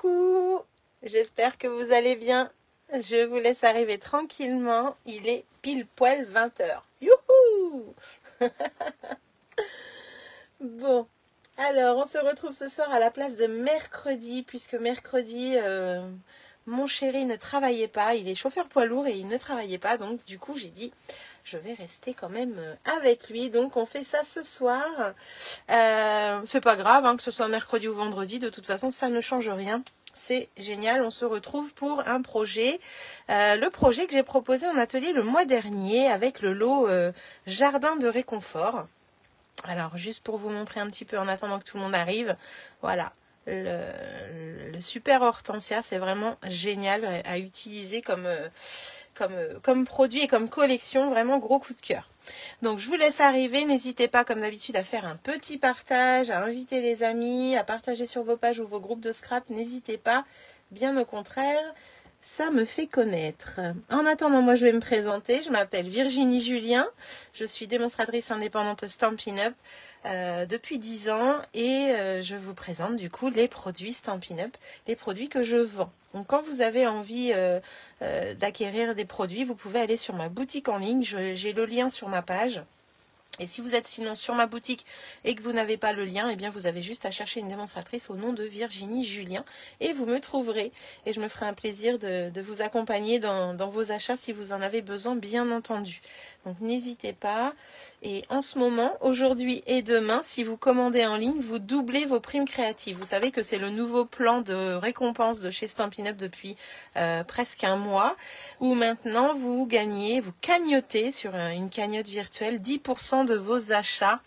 Coucou, j'espère que vous allez bien. Je vous laisse arriver tranquillement. Il est pile poil 20h. Youhou. Bon, alors on se retrouve ce soir à la place de mercredi, puisque mercredi, mon chéri ne travaillait pas. Il est chauffeur poids lourd et il ne travaillait pas. Donc du coup, j'ai dit, je vais rester quand même avec lui. Donc on fait ça ce soir. C'est pas grave, hein, que ce soit mercredi ou vendredi. De toute façon, ça ne change rien. C'est génial, on se retrouve pour un projet. Le projet que j'ai proposé en atelier le mois dernier avec le lot Jardin de réconfort. Alors, juste pour vous montrer un petit peu en attendant que tout le monde arrive. Voilà, le super hortensia, c'est vraiment génial à utiliser comme produit et comme collection. Vraiment gros coup de cœur. Donc je vous laisse arriver, n'hésitez pas comme d'habitude à faire un petit partage, à inviter les amis, à partager sur vos pages ou vos groupes de scrap, n'hésitez pas, bien au contraire, ça me fait connaître. En attendant, moi je vais me présenter, je m'appelle Virginie Julien, je suis démonstratrice indépendante Stampin' Up depuis 10 ans et je vous présente du coup les produits Stampin' Up, les produits que je vends. Donc quand vous avez envie d'acquérir des produits, vous pouvez aller sur ma boutique en ligne. J'ai le lien sur ma page. Et si vous êtes sinon sur ma boutique et que vous n'avez pas le lien, eh bien vous avez juste à chercher une démonstratrice au nom de Virginie Julien et vous me trouverez. Et je me ferai un plaisir de vous accompagner dans vos achats si vous en avez besoin, bien entendu. Donc n'hésitez pas. Et en ce moment, aujourd'hui et demain, si vous commandez en ligne, vous doublez vos primes créatives. Vous savez que c'est le nouveau plan de récompense de chez Stampin' Up depuis presque un mois, où maintenant vous gagnez, vous cagnotez sur une cagnotte virtuelle 10% de vos achats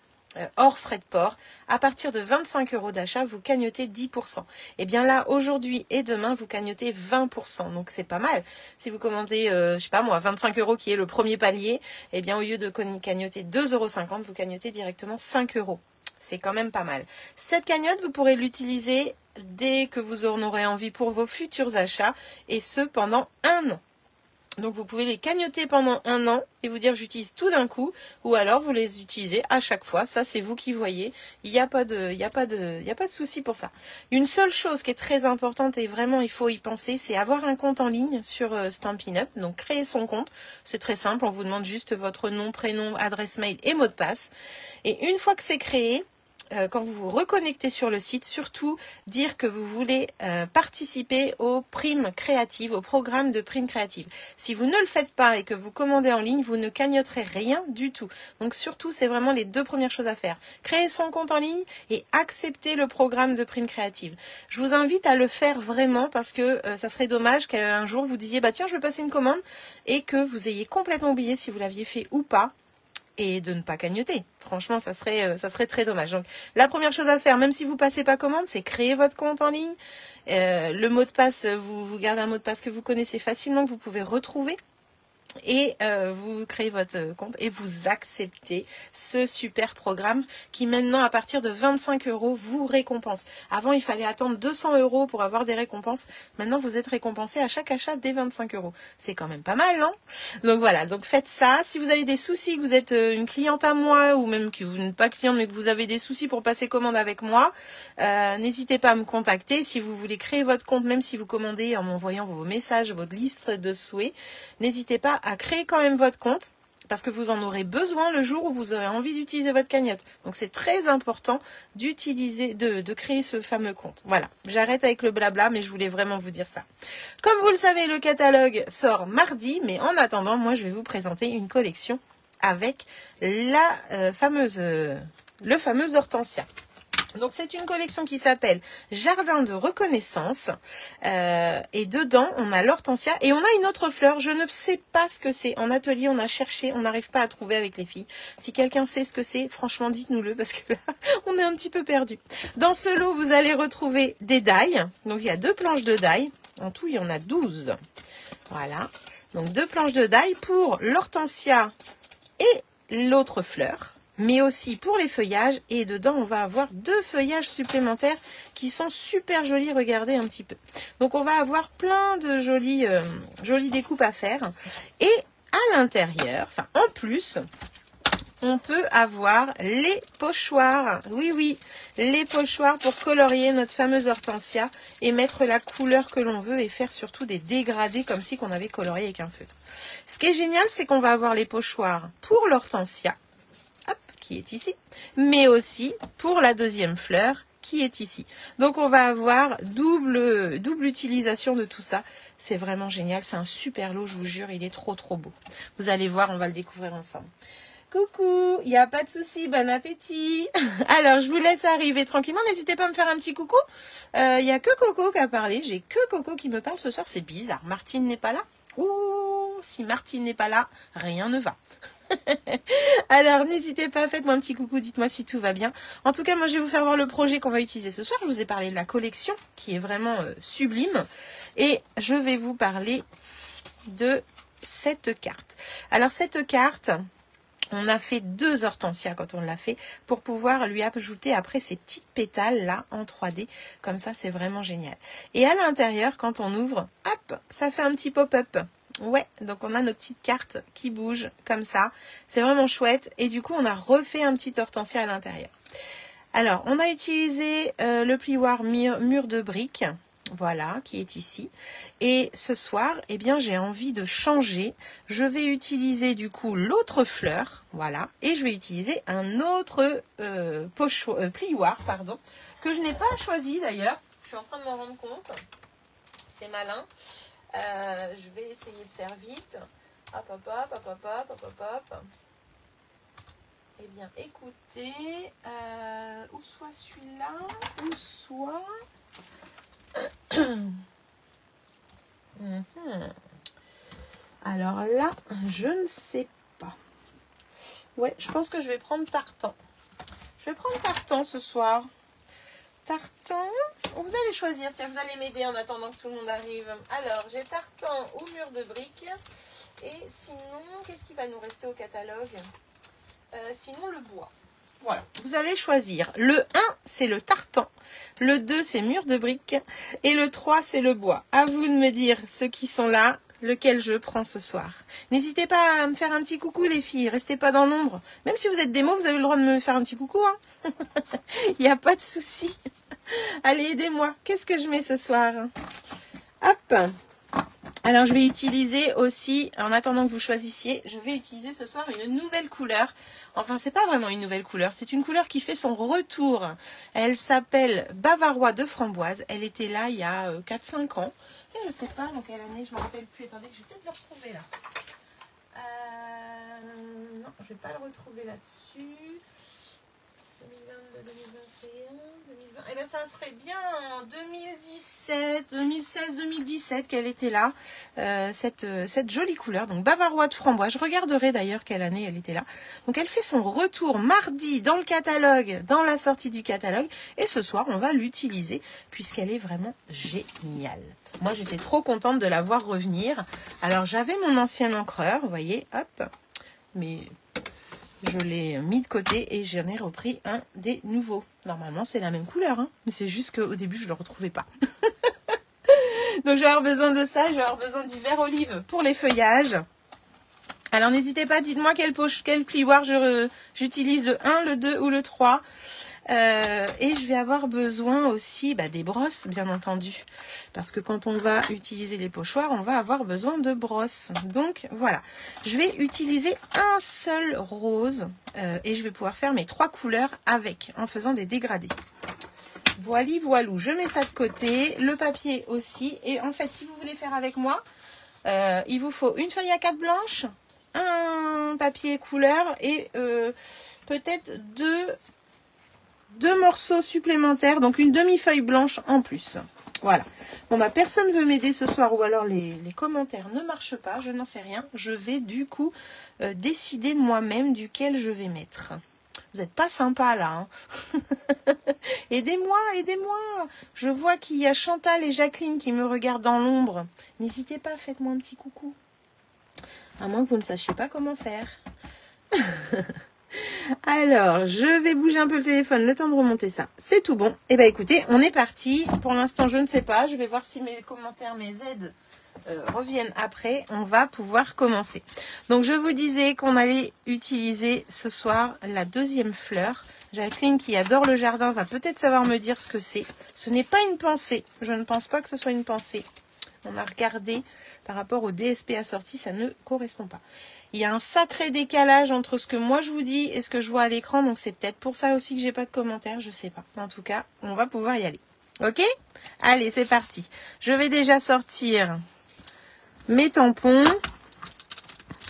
hors frais de port. À partir de 25 € d'achat, vous cagnotez 10%. Et bien là, aujourd'hui et demain, vous cagnotez 20%. Donc c'est pas mal. Si vous commandez, je sais pas moi, 25 € qui est le premier palier, eh bien au lieu de cagnoter 2,50 €, vous cagnotez directement 5 €. C'est quand même pas mal. Cette cagnotte, vous pourrez l'utiliser dès que vous en aurez envie pour vos futurs achats, et ce pendant un an. Donc vous pouvez les cagnoter pendant un an et vous dire j'utilise tout d'un coup, ou alors vous les utilisez à chaque fois. Ça c'est vous qui voyez. Il n'y a pas de souci pour ça. Une seule chose qui est très importante et vraiment il faut y penser, c'est avoir un compte en ligne sur Stampin' Up. Donc créer son compte, c'est très simple. On vous demande juste votre nom, prénom, adresse mail et mot de passe. Et une fois que c'est créé, quand vous vous reconnectez sur le site, surtout dire que vous voulez participer aux primes créatives, au programme de primes créatives. Si vous ne le faites pas et que vous commandez en ligne, vous ne cagnoterez rien du tout. Donc surtout, c'est vraiment les deux premières choses à faire. Créer son compte en ligne et accepter le programme de primes créatives. Je vous invite à le faire vraiment parce que ça serait dommage qu'un jour vous disiez bah tiens je vais passer une commande et que vous ayez complètement oublié si vous l'aviez fait ou pas. Et de ne pas cagnoter. Franchement, ça serait très dommage. Donc, la première chose à faire, même si vous passez pas commande, c'est créer votre compte en ligne. Le mot de passe, vous gardez un mot de passe que vous connaissez facilement, que vous pouvez retrouver. Et vous créez votre compte et vous acceptez ce super programme qui maintenant à partir de 25 € vous récompense. Avant il fallait attendre 200 € pour avoir des récompenses. Maintenant vous êtes récompensé à chaque achat dès 25 €. C'est quand même pas mal, non? Donc voilà, donc faites ça. Si vous avez des soucis, que vous êtes une cliente à moi ou même que vous n'êtes pas cliente mais que vous avez des soucis pour passer commande avec moi, n'hésitez pas à me contacter. Si vous voulez créer votre compte, même si vous commandez en m'envoyant vos messages, votre liste de souhaits, n'hésitez pas à créer quand même votre compte parce que vous en aurez besoin le jour où vous aurez envie d'utiliser votre cagnotte. Donc c'est très important d'utiliser, de créer ce fameux compte. Voilà, j'arrête avec le blabla, mais je voulais vraiment vous dire ça. Comme vous le savez, le catalogue sort mardi, mais en attendant, moi je vais vous présenter une collection avec le fameux hortensia. Donc c'est une collection qui s'appelle Jardin de reconnaissance et dedans on a l'hortensia et on a une autre fleur, je ne sais pas ce que c'est. En atelier on a cherché, on n'arrive pas à trouver avec les filles. Si quelqu'un sait ce que c'est, franchement dites-nous-le parce que là on est un petit peu perdu. Dans ce lot vous allez retrouver des dailles, donc il y a 2 planches de dailles, en tout il y en a 12. Voilà, donc 2 planches de dailles pour l'hortensia et l'autre fleur. Mais aussi pour les feuillages, et dedans on va avoir 2 feuillages supplémentaires qui sont super jolis, regardez un petit peu. Donc on va avoir plein de jolies découpes à faire, et à l'intérieur, enfin en plus, on peut avoir les pochoirs. Oui, oui, les pochoirs pour colorier notre fameuse hortensia et mettre la couleur que l'on veut et faire surtout des dégradés comme si qu'on avait colorié avec un feutre. Ce qui est génial, c'est qu'on va avoir les pochoirs pour l'hortensia, hop, qui est ici, mais aussi pour la deuxième fleur qui est ici. Donc on va avoir double utilisation de tout ça. C'est vraiment génial, c'est un super lot, je vous jure, il est trop beau. Vous allez voir, on va le découvrir ensemble. Coucou, il n'y a pas de souci, bon appétit. Alors, je vous laisse arriver tranquillement. N'hésitez pas à me faire un petit coucou. Il n'y a que Coco qui a parlé. J'ai que Coco qui me parle ce soir. C'est bizarre. Martine n'est pas là. Ouh, si Martine n'est pas là, rien ne va. Alors, n'hésitez pas, faites-moi un petit coucou. Dites-moi si tout va bien. En tout cas, moi, je vais vous faire voir le projet qu'on va utiliser ce soir. Je vous ai parlé de la collection qui est vraiment sublime. Et je vais vous parler de cette carte. Alors, cette carte... On a fait 2 hortensias quand on l'a fait pour pouvoir lui ajouter après ces petites pétales là en 3D. Comme ça, c'est vraiment génial. Et à l'intérieur, quand on ouvre, hop, ça fait un petit pop-up. Ouais, donc on a nos petites cartes qui bougent comme ça. C'est vraiment chouette. Et du coup, on a refait un petit hortensia à l'intérieur. Alors, on a utilisé le plioir mur de briques. Voilà, qui est ici. Et ce soir, eh bien, j'ai envie de changer. Je vais utiliser du coup l'autre fleur, voilà. Et je vais utiliser un autre plioir, pardon, que je n'ai pas choisi d'ailleurs. Je suis en train de m'en rendre compte. C'est malin. Je vais essayer de faire vite. Hop, hop, hop, hop, hop, hop, hop, hop, hop. Eh bien, écoutez, ou soit celui-là, ou soit... Alors là, je ne sais pas. Ouais, je pense que je vais prendre Tartan. Je vais prendre Tartan ce soir. Tartan, vous allez choisir. Tiens, vous allez m'aider en attendant que tout le monde arrive. Alors, j'ai Tartan ou mur de briques. Et sinon, qu'est-ce qui va nous rester au catalogue? Sinon, le bois. Voilà, vous allez choisir. Le 1, c'est le tartan. Le 2, c'est mur de briques. Et le 3, c'est le bois. À vous de me dire, ceux qui sont là, lequel je prends ce soir. N'hésitez pas à me faire un petit coucou, les filles. Restez pas dans l'ombre. Même si vous êtes démo, vous avez le droit de me faire un petit coucou. Hein. Il n'y a pas de souci. Allez, aidez-moi. Qu'est-ce que je mets ce soir? Hop. Alors, je vais utiliser aussi, en attendant que vous choisissiez, je vais utiliser ce soir une nouvelle couleur. Enfin, c'est pas vraiment une nouvelle couleur, c'est une couleur qui fait son retour. Elle s'appelle Bavarois de framboise. Elle était là il y a 4-5 ans. Et je sais pas dans quelle année, je ne me rappelle plus. Attendez, je vais peut-être le retrouver là. Non, je ne vais pas le retrouver là-dessus. 2022, 2021, 2020. Eh bien, ça serait bien en 2017, 2016, 2017 qu'elle était là, cette jolie couleur. Donc, Bavarois de framboise. Je regarderai d'ailleurs quelle année elle était là. Donc, elle fait son retour mardi dans le catalogue, dans la sortie du catalogue. Et ce soir, on va l'utiliser puisqu'elle est vraiment géniale. Moi, j'étais trop contente de la voir revenir. Alors, j'avais mon ancien encreur, vous voyez, hop, mais... je l'ai mis de côté et j'en ai repris un des nouveaux. Normalement, c'est la même couleur, hein, mais c'est juste qu'au début, je ne le retrouvais pas. Donc, je vais avoir besoin de ça. Je vais avoir besoin du vert olive pour les feuillages. Alors, n'hésitez pas, dites-moi quel plioir j'utilise, le 1, le 2 ou le 3. Et je vais avoir besoin aussi des brosses, bien entendu. Parce que quand on va utiliser les pochoirs, on va avoir besoin de brosses. Donc, voilà. Je vais utiliser un seul rose. Et je vais pouvoir faire mes 3 couleurs avec, en faisant des dégradés. Voili, voilou. Je mets ça de côté. Le papier aussi. Et en fait, si vous voulez faire avec moi, il vous faut une feuille A4 blanche, un papier couleur et peut-être deux morceaux supplémentaires, donc une demi-feuille blanche en plus. Voilà. Bon, personne ne veut m'aider ce soir, ou alors les commentaires ne marchent pas, je n'en sais rien. Je vais du coup décider moi-même duquel je vais mettre. Vous n'êtes pas sympa là. Hein. Aidez-moi, aidez-moi. Je vois qu'il y a Chantal et Jacqueline qui me regardent dans l'ombre. N'hésitez pas, faites-moi un petit coucou. À moins que vous ne sachiez pas comment faire. Alors, je vais bouger un peu le téléphone, le temps de remonter ça. C'est tout bon. Eh bien, écoutez, on est parti. Pour l'instant, je ne sais pas. Je vais voir si mes commentaires, mes aides reviennent après, on va pouvoir commencer. Donc je vous disais qu'on allait utiliser ce soir la deuxième fleur. Jacqueline, qui adore le jardin, va peut-être savoir me dire ce que c'est. Ce n'est pas une pensée. Je ne pense pas que ce soit une pensée. On a regardé par rapport au DSP assorti, ça ne correspond pas. Il y a un sacré décalage entre ce que moi je vous dis et ce que je vois à l'écran. Donc c'est peut-être pour ça aussi que j'ai pas de commentaires. Je sais pas. En tout cas, on va pouvoir y aller. Ok? Allez, c'est parti. Je vais déjà sortir mes tampons.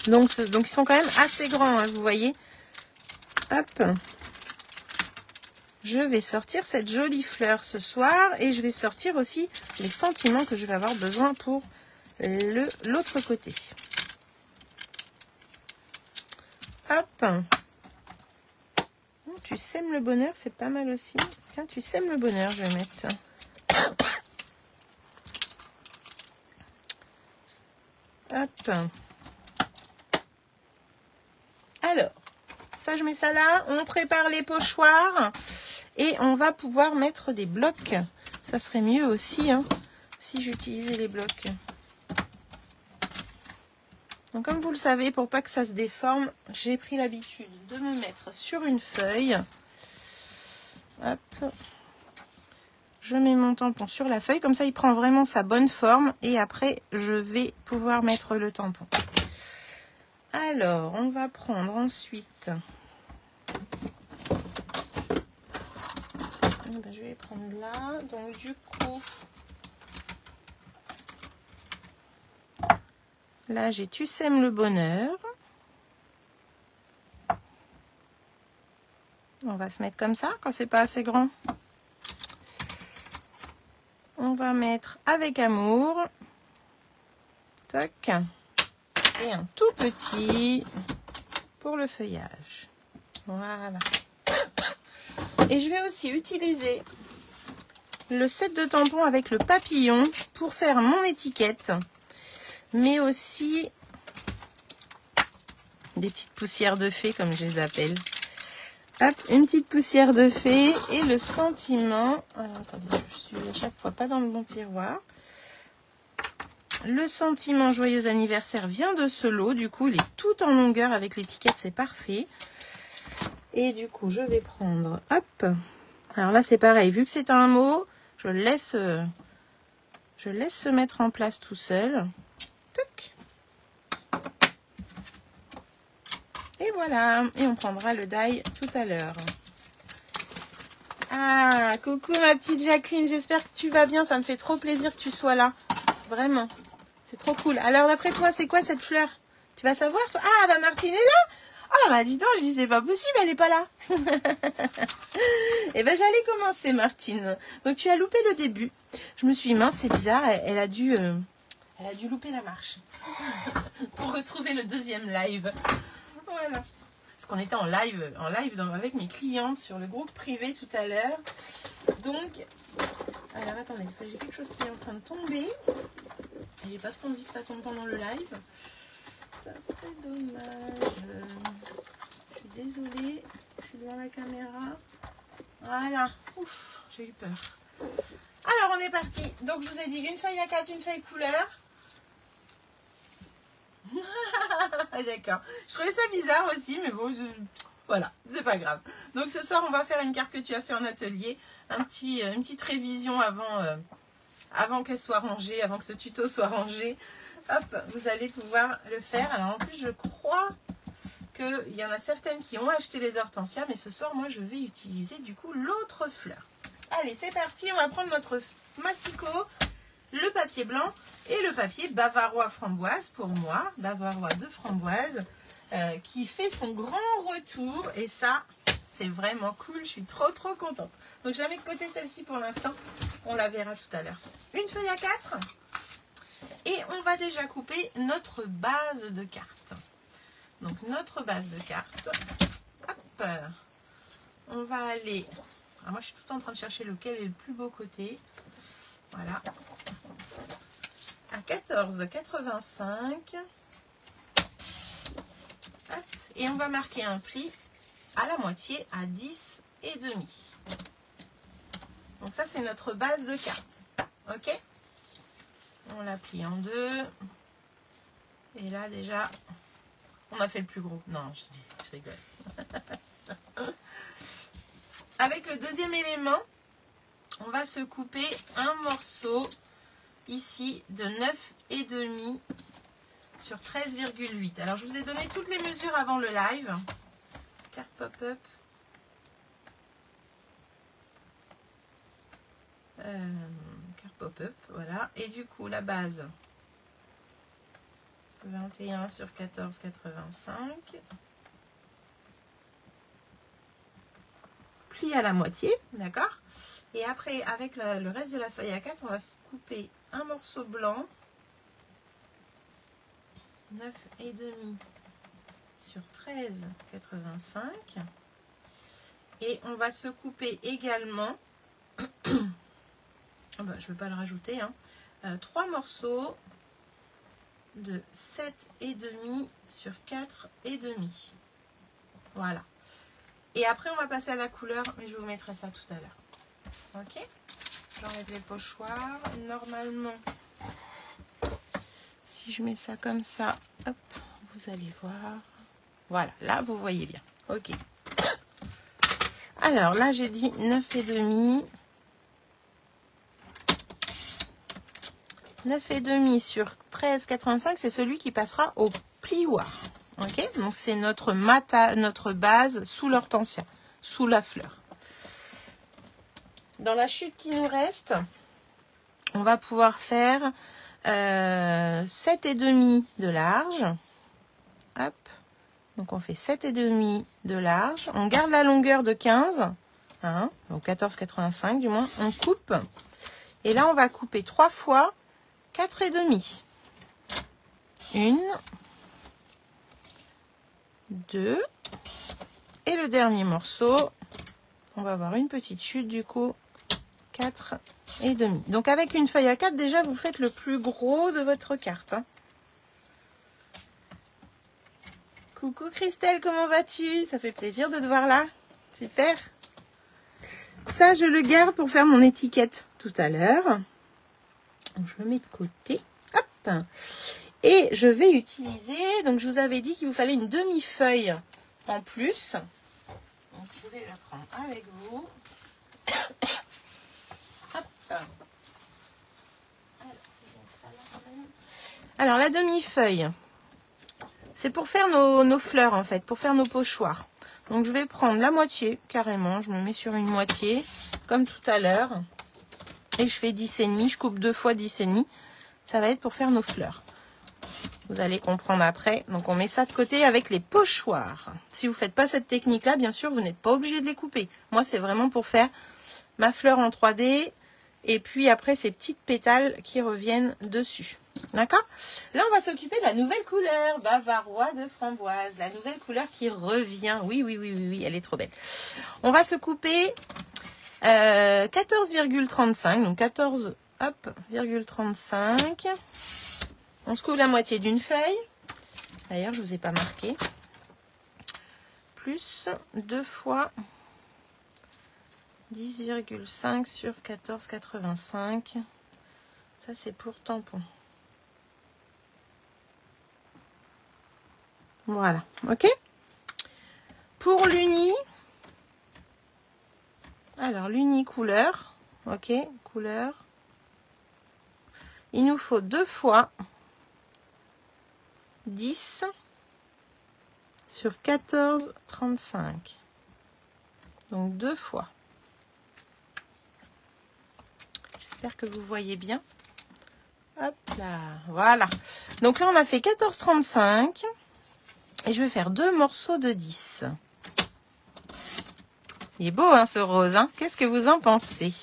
Donc ils sont quand même assez grands, hein, vous voyez. Hop. Je vais sortir cette jolie fleur ce soir et je vais sortir aussi les sentiments que je vais avoir besoin pour l'autre côté. Hop. Tu sèmes le bonheur, c'est pas mal aussi. Tiens, tu sèmes le bonheur, je vais mettre. Hop. Alors, ça je mets ça là. On prépare les pochoirs. Et on va pouvoir mettre des blocs. Ça serait mieux aussi, hein, si j'utilisais les blocs. Donc comme vous le savez, pour pas que ça se déforme, j'ai pris l'habitude de me mettre sur une feuille. Hop. Je mets mon tampon sur la feuille. Comme ça, il prend vraiment sa bonne forme. Et après, je vais pouvoir mettre le tampon. Alors, on va prendre ensuite... je vais prendre là. Donc du coup, là j'ai tu sèmes le bonheur. On va se mettre comme ça quand c'est pas assez grand. On va mettre avec amour. Toc. Et un tout petit pour le feuillage. Voilà. Et je vais aussi utiliser le set de tampons avec le papillon pour faire mon étiquette. Mais aussi des petites poussières de fée comme je les appelle. Hop, une petite poussière de fée et le sentiment. Alors attendez, je suis à chaque fois pas dans le bon tiroir. Le sentiment joyeux anniversaire vient de ce lot. Du coup, il est tout en longueur avec l'étiquette, c'est parfait. Et du coup, je vais prendre, hop, alors là c'est pareil, vu que c'est un mot, je laisse se mettre en place tout seul. Toc. Et voilà, et on prendra le die tout à l'heure. Ah, coucou ma petite Jacqueline, j'espère que tu vas bien, ça me fait trop plaisir que tu sois là, vraiment, c'est trop cool. Alors d'après toi, c'est quoi cette fleur? Tu vas savoir toi? Ah bah Martine est là. Ah bah dis donc, je dis c'est pas possible, elle est pas là. Et ben j'allais commencer Martine. Donc tu as loupé le début. Je me suis dit mince, c'est bizarre, elle a dû louper la marche. Pour retrouver le deuxième live. Voilà. Parce qu'on était en live avec mes clientes sur le groupe privé tout à l'heure. Donc, alors attendez, parce que j'ai quelque chose qui est en train de tomber. Et j'ai pas trop envie que ça tombe pendant le live. Ça serait dommage. Je suis désolée. Je suis devant la caméra. Voilà. Ouf, j'ai eu peur. Alors, on est parti. Donc, je vous ai dit une feuille à 4, une feuille couleur. D'accord. Je trouvais ça bizarre aussi, mais bon, voilà, c'est pas grave. Donc, ce soir, on va faire une carte que tu as fait en atelier. Une petite révision avant qu'elle soit rangée, avant que ce tuto soit rangé. Hop, vous allez pouvoir le faire. Alors en plus, je crois qu'il y en a certaines qui ont acheté les hortensias, mais ce soir, moi, je vais utiliser du coup l'autre fleur. Allez, c'est parti. On va prendre notre massicot, le papier blanc et le papier bavarois framboise pour moi, bavarois de framboise, qui fait son grand retour. Et ça, c'est vraiment cool. Je suis trop contente. Donc, je la mets de côté celle-ci pour l'instant. On la verra tout à l'heure. Une feuille à 4. Et on va déjà couper notre base de carte. Donc notre base de carte. Hop. On va aller. Alors moi je suis tout le temps en train de chercher lequel est le plus beau côté. Voilà. À 14,85. Et on va marquer un pli à la moitié à 10,5. Donc ça c'est notre base de carte. Ok ? On la plie en deux. Et là, déjà, on a fait le plus gros. Non, je rigole. Avec le deuxième élément, on va se couper un morceau ici de 9,5 sur 13,8. Alors, je vous ai donné toutes les mesures avant le live. Carte pop-up. Carte pop-up, voilà. Et du coup, la base, 21 sur 14,85. Pli à la moitié, d'accord. Et après, avec le reste de la feuille à 4, on va se couper un morceau blanc, 9,5 sur 13,85. Et on va se couper également, je ne vais pas le rajouter, 3 morceaux de 7,5 sur 4,5. Voilà. Et après, on va passer à la couleur, mais je vous mettrai ça tout à l'heure. Ok? J'enlève les pochoirs. Normalement, si je mets ça comme ça, hop, vous allez voir. Voilà, là, vous voyez bien. Ok. Alors, là, j'ai dit 9,5. 9,5 sur 13,85, c'est celui qui passera au plioir. Ok, donc c'est notre base sous l'hortensia, sous la fleur. Dans la chute qui nous reste, on va pouvoir faire 7,5 de large. Hop, donc on fait 7,5 de large. On garde la longueur de 15, donc 14,85 du moins. On coupe. Et là, on va couper 3 fois 4,5. 1, 2. Et le dernier morceau, on va avoir une petite chute du coup, 4,5. Donc avec une feuille à 4, déjà vous faites le plus gros de votre carte. Coucou Christelle, comment vas-tu? Ça fait plaisir de te voir là. Super. Ça, je le garde pour faire mon étiquette tout à l'heure. Je le mets de côté. Hop. Et je vais utiliser, donc je vous avais dit qu'il vous fallait une demi-feuille en plus. Donc je vais la prendre avec vous. Hop. Alors la demi-feuille, c'est pour faire nos fleurs en fait, pour faire nos pochoirs. Donc je vais prendre la moitié carrément, je me mets sur une moitié, comme tout à l'heure. Et je fais 10,5, je coupe 2 fois 10,5. Ça va être pour faire nos fleurs. Vous allez comprendre après. Donc on met ça de côté avec les pochoirs. Si vous ne faites pas cette technique-là, bien sûr, vous n'êtes pas obligé de les couper. Moi, c'est vraiment pour faire ma fleur en 3D. Et puis après, ces petites pétales qui reviennent dessus. D'accord? Là, on va s'occuper de la nouvelle couleur. Bavarois de framboise. La nouvelle couleur qui revient. Oui, oui, oui, oui, oui, elle est trop belle. On va se couper 14,35. Donc 14,35. On se coupe la moitié d'une feuille. D'ailleurs, je ne vous ai pas marqué. Plus 2 fois 10,5 sur 14,85. Ça, c'est pour tampon. Voilà. OK? Pour l'uni. Alors, l'uni couleur. OK? Couleur. Il nous faut 2 fois 10 sur 14,35. Donc 2 fois. J'espère que vous voyez bien. Hop là, voilà. Donc là, on a fait 14,35. Et je vais faire 2 morceaux de 10. Il est beau, hein, ce rose. Hein? Qu'est-ce que vous en pensez?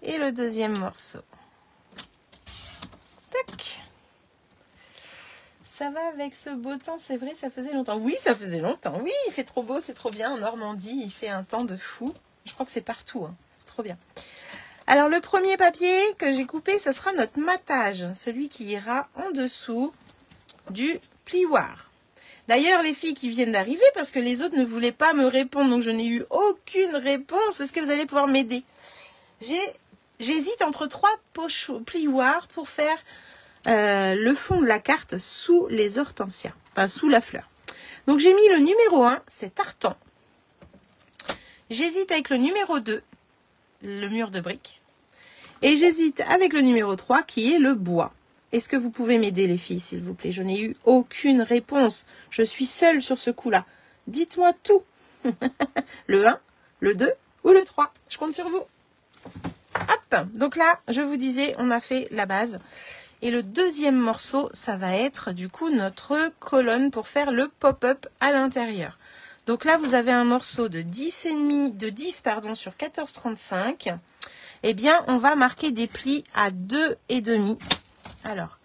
Et le deuxième morceau. Tac. Ça va avec ce beau temps, c'est vrai, ça faisait longtemps. Oui, ça faisait longtemps. Oui, il fait trop beau, c'est trop bien. En Normandie, il fait un temps de fou. Je crois que c'est partout. Hein. C'est trop bien. Alors, le premier papier que j'ai coupé, ce sera notre matage. Celui qui ira en dessous du plioir. D'ailleurs, les filles qui viennent d'arriver, parce que les autres ne voulaient pas me répondre, donc je n'ai eu aucune réponse. Est-ce que vous allez pouvoir m'aider? J'ai j'hésite entre 3 plioirs pour faire le fond de la carte sous les hortensias, enfin sous la fleur. Donc j'ai mis le numéro 1, c'est tartan. J'hésite avec le numéro 2, le mur de briques. Et j'hésite avec le numéro 3 qui est le bois. Est-ce que vous pouvez m'aider les filles, s'il vous plaît? Je n'ai eu aucune réponse. Je suis seule sur ce coup-là. Dites-moi tout. Le 1, le 2 ou le 3. Je compte sur vous. Hop. Donc là, je vous disais, on a fait la base. Et le deuxième morceau, ça va être du coup notre colonne pour faire le pop-up à l'intérieur. Donc là, vous avez un morceau de 10 sur 14,35. Eh bien, on va marquer des plis à 2,5. Alors,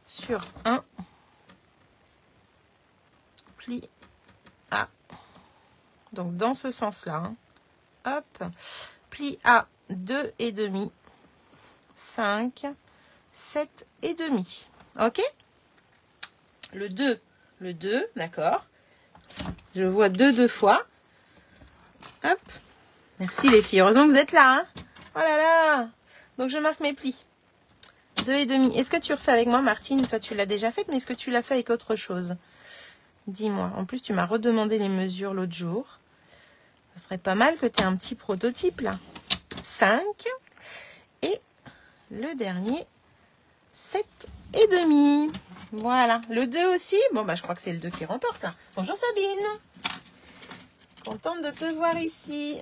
sur un pli à, donc dans ce sens-là, hein. Hop, pli à 2,5, 5, 7,5. Ok? Le 2, d'accord. Je vois 2 fois. Hop. Merci les filles. Heureusement que vous êtes là. Hein, oh là là. Donc je marque mes plis. 2,5. Est-ce que tu refais avec moi, Martine? Toi, tu l'as déjà faite, mais est-ce que tu l'as fait avec autre chose? Dis-moi. En plus, tu m'as redemandé les mesures l'autre jour. Ça serait pas mal que tu aies un petit prototype là. 5. Et le dernier, 7,5. Voilà. Le 2 aussi. Bon, bah, je crois que c'est le 2 qui remporte là. Bonjour Sabine. Contente de te voir ici.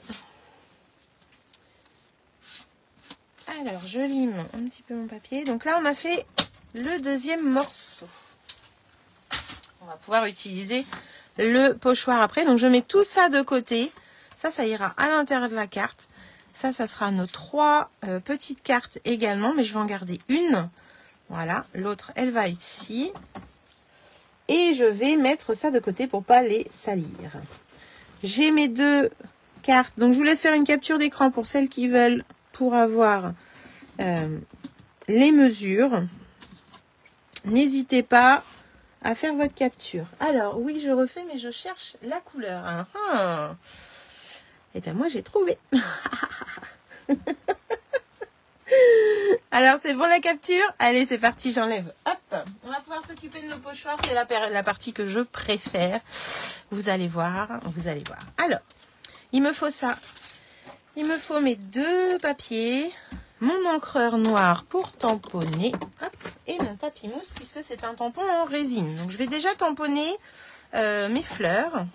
Alors, je lime un petit peu mon papier. Donc là, on a fait le deuxième morceau. On va pouvoir utiliser le pochoir après. Donc, je mets tout ça de côté. Ça ira à l'intérieur de la carte. Ça sera nos 3 petites cartes également. Mais je vais en garder une. Voilà. L'autre, elle va ici. Et je vais mettre ça de côté pour pas les salir. J'ai mes 2 cartes. Donc, je vous laisse faire une capture d'écran pour celles qui veulent, pour avoir les mesures. N'hésitez pas à faire votre capture. Alors, oui, je refais, mais je cherche la couleur. Et bien, moi, j'ai trouvé. Alors, c'est bon la capture? Allez, c'est parti, j'enlève. Hop, on va pouvoir s'occuper de nos pochoirs. C'est la partie que je préfère. Vous allez voir, Alors, il me faut ça. Il me faut mes 2 papiers, mon encreur noir pour tamponner, hop, et mon tapis mousse puisque c'est un tampon en résine. Donc, je vais déjà tamponner mes fleurs.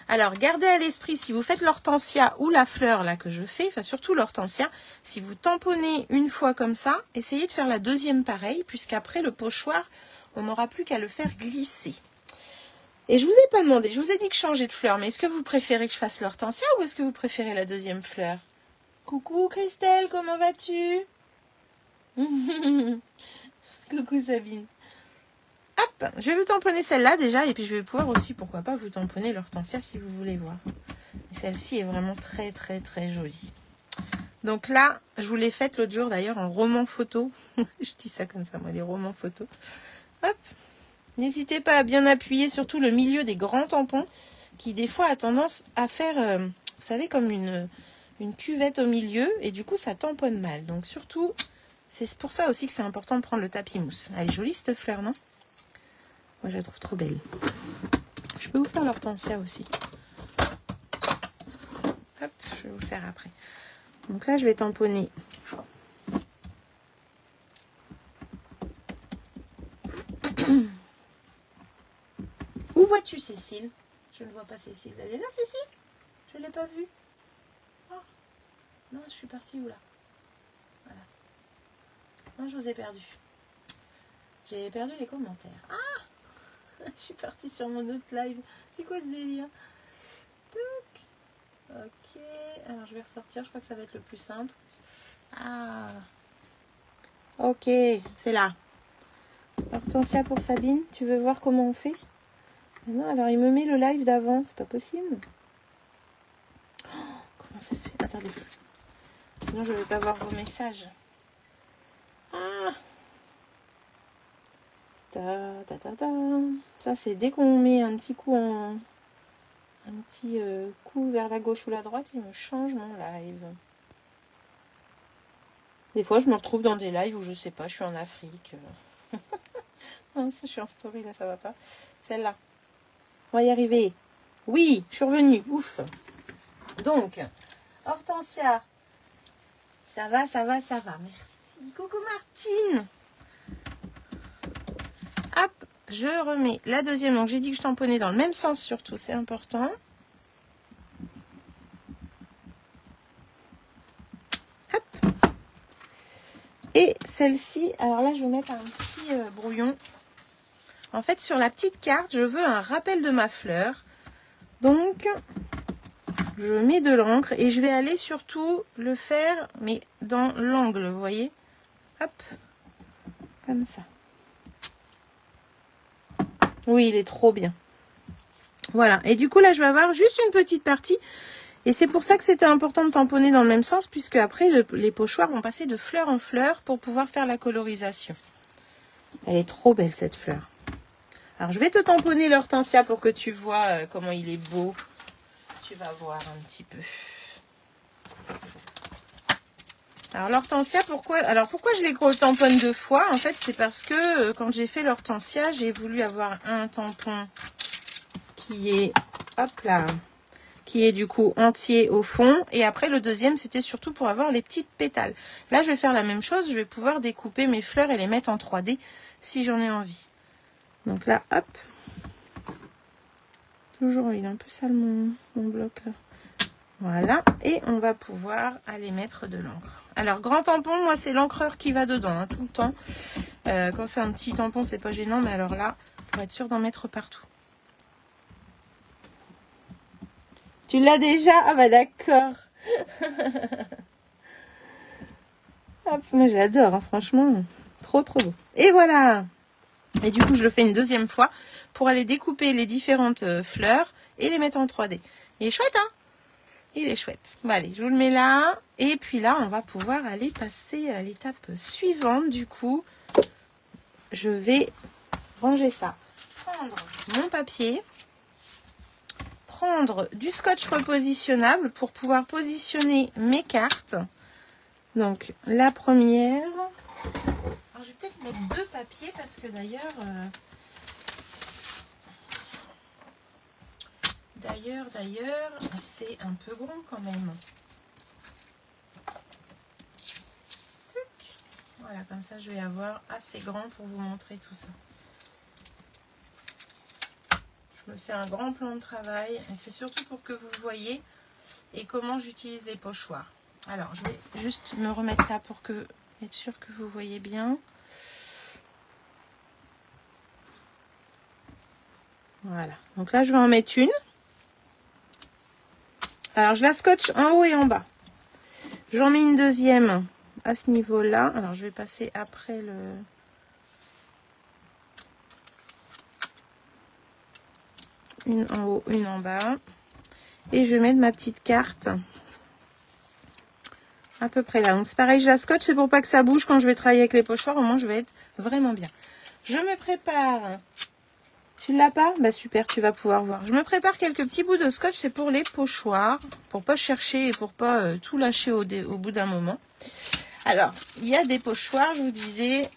Alors, gardez à l'esprit, si vous faites l'hortensia ou la fleur là que je fais, enfin surtout l'hortensia, si vous tamponnez une fois comme ça, essayez de faire la deuxième pareil, puisqu'après le pochoir, on n'aura plus qu'à le faire glisser. Et je vous ai pas demandé, je vous ai dit que je changeais de fleur, mais est-ce que vous préférez que je fasse l'hortensia ou est-ce que vous préférez la deuxième fleur? Coucou Christelle, comment vas-tu? Coucou Sabine. Hop, je vais vous tamponner celle-là déjà, et puis je vais pouvoir aussi, pourquoi pas, vous tamponner l'hortensia si vous voulez voir. Celle-ci est vraiment très très très jolie. Donc là, je vous l'ai faite l'autre jour d'ailleurs en roman photo. Je dis ça comme ça, moi, les romans photos. Hop, n'hésitez pas à bien appuyer, surtout le milieu des grands tampons, qui des fois a tendance à faire, vous savez, comme une cuvette au milieu, et du coup ça tamponne mal. Donc surtout, c'est pour ça aussi que c'est important de prendre le tapis mousse. Elle est jolie cette fleur, non? Moi, je la trouve trop belle. Je peux vous faire l'hortensia aussi. Hop, je vais vous le faire après. Donc là, je vais tamponner. Où vois-tu Cécile? Je ne vois pas Cécile. Elle est là, Cécile? Je ne l'ai pas vue. Oh. Non, je suis partie où là? Voilà. Non, je vous ai perdu. J'ai perdu les commentaires. Ah! Je suis partie sur mon autre live. C'est quoi ce délire? Ok. Alors, je vais ressortir. Je crois que ça va être le plus simple. Ah. Ok. C'est là. Hortensia pour Sabine. Tu veux voir comment on fait? Non, alors il me met le live d'avant. C'est pas possible. Oh, comment ça se fait? Attendez. Sinon, je ne vais pas voir vos messages. Ah. Ça, c'est dès qu'on met un petit coup coup vers la gauche ou la droite, il me change mon live. Des fois, je me retrouve dans des lives où je sais pas, je suis en Afrique. Non, je suis en story, là, ça va pas. Celle-là. On va y arriver. Oui, je suis revenue. Ouf. Donc, Hortensia. Ça va, ça va, ça va. Merci. Coucou Martine. Hop, je remets la deuxième. Donc, j'ai dit que je tamponnais dans le même sens surtout. C'est important. Hop. Et celle-ci, alors là, je vais mettre un petit brouillon. En fait, sur la petite carte, je veux un rappel de ma fleur. Donc, je mets de l'encre et je vais aller surtout le faire, mais dans l'angle, vous voyez. Hop, comme ça. Oui, il est trop bien. Voilà, et du coup, là, je vais avoir juste une petite partie. Et c'est pour ça que c'était important de tamponner dans le même sens, puisque après, les pochoirs vont passer de fleur en fleur pour pouvoir faire la colorisation. Elle est trop belle, cette fleur. Alors, je vais te tamponner l'hortensia pour que tu vois comment il est beau. Tu vas voir un petit peu. Alors, l'hortensia, pourquoi je les tamponne 2 fois? En fait, c'est parce que quand j'ai fait l'hortensia, j'ai voulu avoir un tampon qui est, hop là, qui est du coup entier au fond. Et après, le deuxième, c'était surtout pour avoir les petites pétales. Là, je vais faire la même chose. Je vais pouvoir découper mes fleurs et les mettre en 3D si j'en ai envie. Donc là, hop. Toujours, il est un peu sale mon bloc là. Voilà. Et on va pouvoir aller mettre de l'encre. Alors, grand tampon, moi, c'est l'encreur qui va dedans, hein, tout le temps. Quand c'est un petit tampon, c'est pas gênant. Mais alors là, pour être sûr d'en mettre partout. Tu l'as déjà? Ah bah d'accord. Hop, moi, je l'adore, hein, franchement. Trop, trop beau. Et voilà. Et du coup, je le fais une deuxième fois pour aller découper les différentes fleurs et les mettre en 3D. Il est chouette, hein? Il est chouette. Bon, allez, je vous le mets là. Et puis là, on va pouvoir aller passer à l'étape suivante. Du coup, je vais ranger ça. Prendre mon papier. Prendre du scotch repositionnable pour pouvoir positionner mes cartes. Donc, la première... Alors, je vais peut-être mettre 2 papiers parce que d'ailleurs, c'est un peu grand quand même. Voilà, comme ça, je vais avoir assez grand pour vous montrer tout ça. Je me fais un grand plan de travail et c'est surtout pour que vous voyez et comment j'utilise les pochoirs. Alors, je vais juste me remettre là pour être sûr que vous voyez bien. Voilà, donc là je vais en mettre une. Alors je la scotche en haut et en bas. J'en mets une deuxième à ce niveau-là. Alors je vais passer après le... Une en haut, une en bas. Et je vais mettre ma petite carte à peu près là. Donc c'est pareil, je la scotche, c'est pour pas que ça bouge quand je vais travailler avec les pochoirs. Au moins je vais être vraiment bien. Je me prépare... Tu l'as pas? Bah super, tu vas pouvoir voir. Je me prépare quelques petits bouts de scotch, c'est pour les pochoirs, pour pas chercher et pour pas tout lâcher au bout d'un moment. Alors, il y a des pochoirs, je vous disais,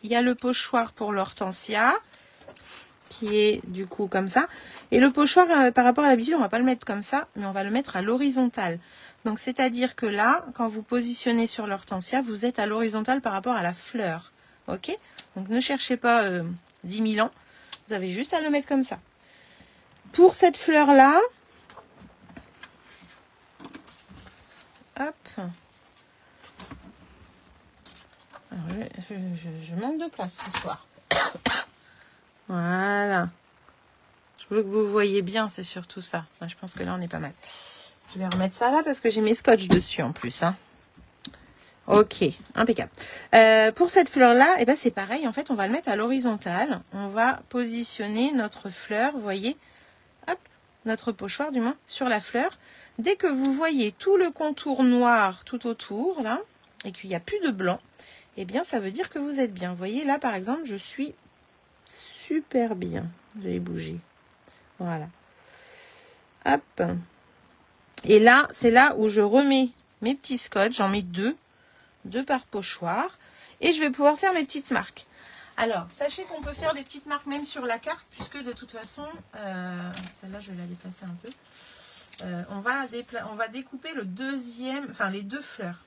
il y a le pochoir pour l'hortensia, qui est du coup comme ça. Et le pochoir, par rapport à l'habitude, on va pas le mettre comme ça, mais on va le mettre à l'horizontale. Donc, c'est-à-dire que là, quand vous positionnez sur l'hortensia, vous êtes à l'horizontale par rapport à la fleur. Ok? Donc, ne cherchez pas 10 000 ans. Vous avez juste à le mettre comme ça. Pour cette fleur-là, hop. Alors, je manque de place ce soir. Voilà. Je veux que vous voyez bien, c'est surtout ça. Enfin, je pense que là, on est pas mal. Je vais remettre ça là parce que j'ai mes scotch dessus en plus. Hein. Ok, impeccable. Pour cette fleur-là, eh ben, c'est pareil. En fait, on va le mettre à l'horizontale. On va positionner notre fleur, vous voyez, hop, notre pochoir du moins, sur la fleur. Dès que vous voyez tout le contour noir tout autour, là, et qu'il n'y a plus de blanc, eh bien, ça veut dire que vous êtes bien. Vous voyez, là, par exemple, je suis super bien. J'ai bougé. Voilà. Hop. Et là, c'est là où je remets mes petits scotch. J'en mets 2. 2 par pochoir. Et je vais pouvoir faire mes petites marques. Alors, sachez qu'on peut faire des petites marques même sur la carte, puisque de toute façon, celle-là, je vais la déplacer un peu. On va découper le deuxième, enfin les 2 fleurs.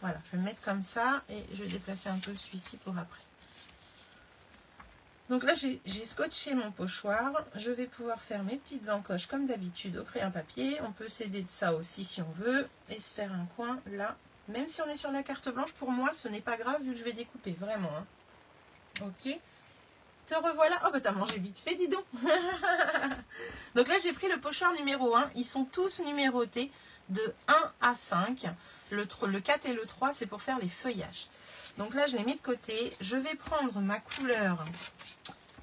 Voilà, je vais le mettre comme ça et je vais déplacer un peu celui-ci pour après. Donc là, j'ai scotché mon pochoir. Je vais pouvoir faire mes petites encoches comme d'habitude au crayon papier. On peut s'aider de ça aussi si on veut et se faire un coin là. Même si on est sur la carte blanche, pour moi, ce n'est pas grave vu que je vais découper, vraiment. Hein. Ok. Te revoilà. Oh, bah t'as mangé vite fait, dis donc. Donc là, j'ai pris le pochoir numéro 1. Ils sont tous numérotés de 1 à 5. Le 4 et le 3, c'est pour faire les feuillages. Donc là, je les mets de côté. Je vais prendre ma couleur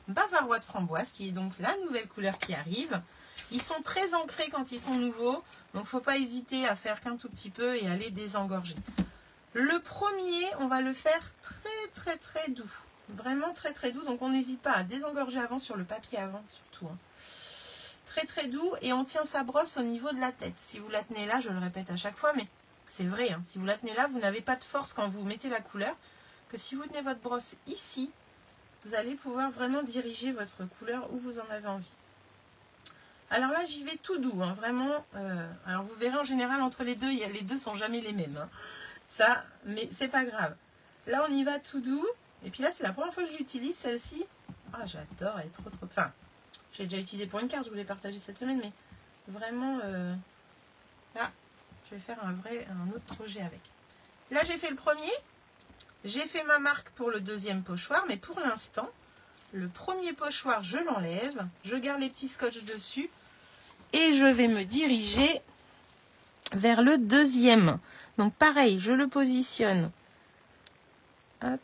Bavarois de framboise, qui est donc la nouvelle couleur qui arrive. Ils sont très ancrés quand ils sont nouveaux. Donc, il ne faut pas hésiter à faire qu'un tout petit peu et à les désengorger. Le premier, on va le faire très doux. Vraiment très doux. Donc, on n'hésite pas à désengorger avant sur le papier avant, surtout. Hein. Très doux. Et on tient sa brosse au niveau de la tête. Si vous la tenez là, je le répète à chaque fois, mais c'est vrai. Hein, si vous la tenez là, vous n'avez pas de force quand vous mettez la couleur. Que si vous tenez votre brosse ici, vous allez pouvoir vraiment diriger votre couleur où vous en avez envie. Alors là, j'y vais tout doux, hein, vraiment. Alors vous verrez en général entre les deux, les deux sont jamais les mêmes. Hein. Ça, mais c'est pas grave. Là, on y va tout doux. Et puis là, c'est la première fois que je l'utilise, celle-ci. Ah, j'adore, elle est trop. Enfin, j'ai déjà utilisé pour une carte, je voulais partager cette semaine, mais vraiment, là, je vais faire un autre projet avec. Là, j'ai fait le premier. J'ai fait ma marque pour le deuxième pochoir, mais pour l'instant, le premier pochoir, je l'enlève. Je garde les petits scotch dessus. Et je vais me diriger vers le deuxième. Donc pareil, je le positionne. Hop.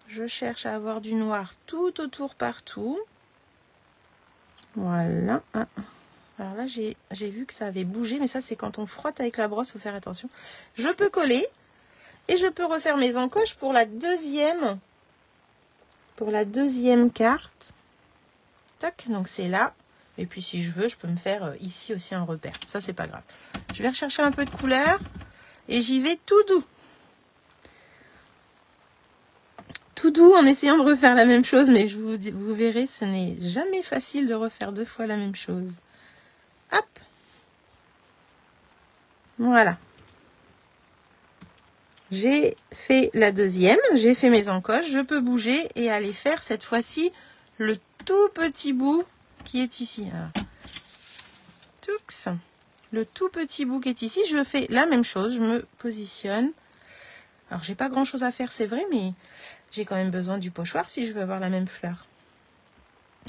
Je cherche à avoir du noir tout autour partout. Voilà. Alors là, j'ai vu que ça avait bougé, mais ça, c'est quand on frotte avec la brosse, il faut faire attention. Je peux coller et je peux refaire mes encoches pour la deuxième carte. Tac, donc c'est là. Et puis si je veux, je peux me faire ici aussi un repère. Ça, c'est pas grave. Je vais rechercher un peu de couleur et j'y vais tout doux. Tout doux en essayant de refaire la même chose, mais vous verrez, ce n'est jamais facile de refaire 2 fois la même chose. Hop. Voilà. J'ai fait la deuxième, j'ai fait mes encoches, je peux bouger et aller faire cette fois-ci le tout petit bout qui est ici. Alors, le tout petit bout qui est ici, je fais la même chose, je me positionne. Alors, j'ai pas grand chose à faire, c'est vrai, mais j'ai quand même besoin du pochoir si je veux avoir la même fleur.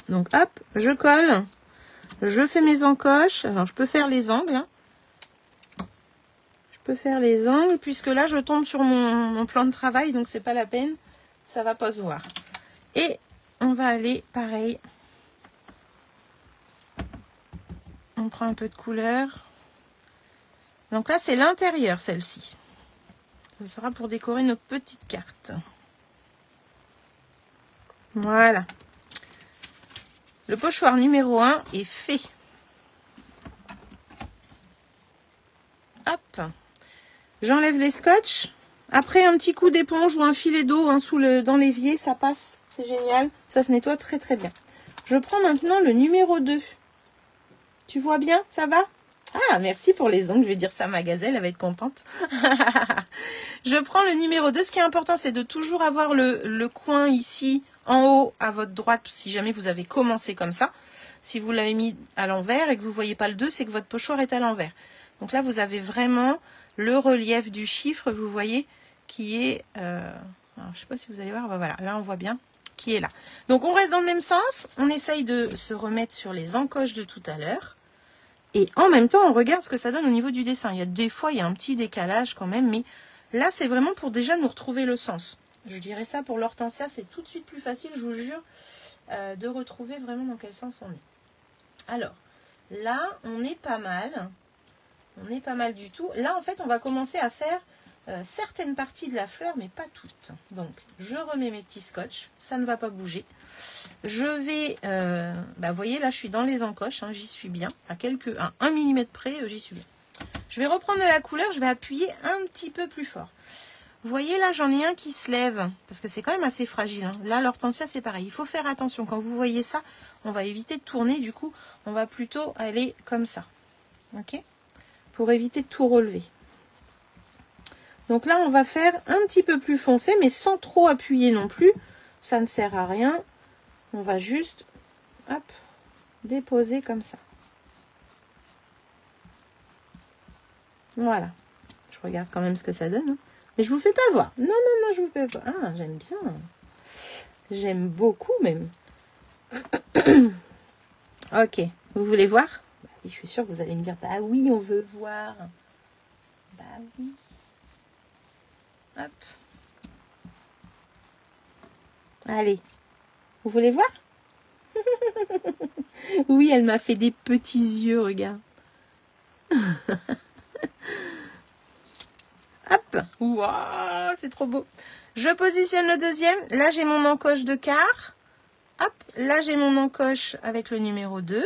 Donc, hop, je colle, je fais mes encoches. Alors, je peux faire les angles. Hein. Je peux faire les angles, puisque là, je tombe sur mon plan de travail, donc c'est pas la peine, ça va pas se voir. Et on va aller, pareil, on prend un peu de couleur. Donc là, c'est l'intérieur, celle-ci. Ça sera pour décorer nos petites cartes. Voilà. Le pochoir numéro 1 est fait. Hop. J'enlève les scotch. Après, un petit coup d'éponge ou un filet d'eau hein, dans l'évier, ça passe. C'est génial. Ça se nettoie très bien. Je prends maintenant le numéro 2. Tu vois bien? Ça va? Ah, merci pour les ongles. Je vais dire ça à ma gazelle, elle va être contente. Je prends le numéro 2. Ce qui est important, c'est de toujours avoir le coin ici, en haut, à votre droite, si jamais vous avez commencé comme ça. Si vous l'avez mis à l'envers et que vous ne voyez pas le 2, c'est que votre pochoir est à l'envers. Donc là, vous avez vraiment le relief du chiffre, vous voyez, qui est... alors, je ne sais pas si vous allez voir, ben voilà, là on voit bien qui est là. Donc on reste dans le même sens, on essaye de se remettre sur les encoches de tout à l'heure. Et en même temps, on regarde ce que ça donne au niveau du dessin. Il y a des fois, il y a un petit décalage quand même, mais là, c'est vraiment pour déjà nous retrouver le sens. Je dirais ça pour l'hortensia, c'est tout de suite plus facile, je vous jure, de retrouver vraiment dans quel sens on est. Alors, là, on est pas mal. On est pas mal du tout. Là, en fait, on va commencer à faire certaines parties de la fleur, mais pas toutes. Donc, je remets mes petits scotch. Ça ne va pas bouger. Je vais... vous voyez, là, je suis dans les encoches. Hein, j'y suis bien. À 1 mm près, j'y suis bien. Je vais reprendre de la couleur. Je vais appuyer un petit peu plus fort. Vous voyez là, j'en ai un qui se lève, parce que c'est quand même assez fragile. Hein. Là, l'hortensia, c'est pareil. Il faut faire attention. Quand vous voyez ça, on va éviter de tourner. Du coup, on va plutôt aller comme ça. Ok? Pour éviter de tout relever. Donc là, on va faire un petit peu plus foncé, mais sans trop appuyer non plus. Ça ne sert à rien. On va juste, hop, déposer comme ça. Voilà. Je regarde quand même ce que ça donne. Hein. Mais je vous fais pas voir. Non, non, non, je vous fais pas. Ah, j'aime bien. J'aime beaucoup même. Ok. Vous voulez voir? Bah, je suis sûre que vous allez me dire, bah oui, on veut voir. Bah oui. Hop. Allez. Vous voulez voir? Oui, elle m'a fait des petits yeux, regarde. Hop. Waouh, c'est trop beau. Je positionne le deuxième. Là, j'ai mon encoche de quart. Hop. Là, j'ai mon encoche avec le numéro 2.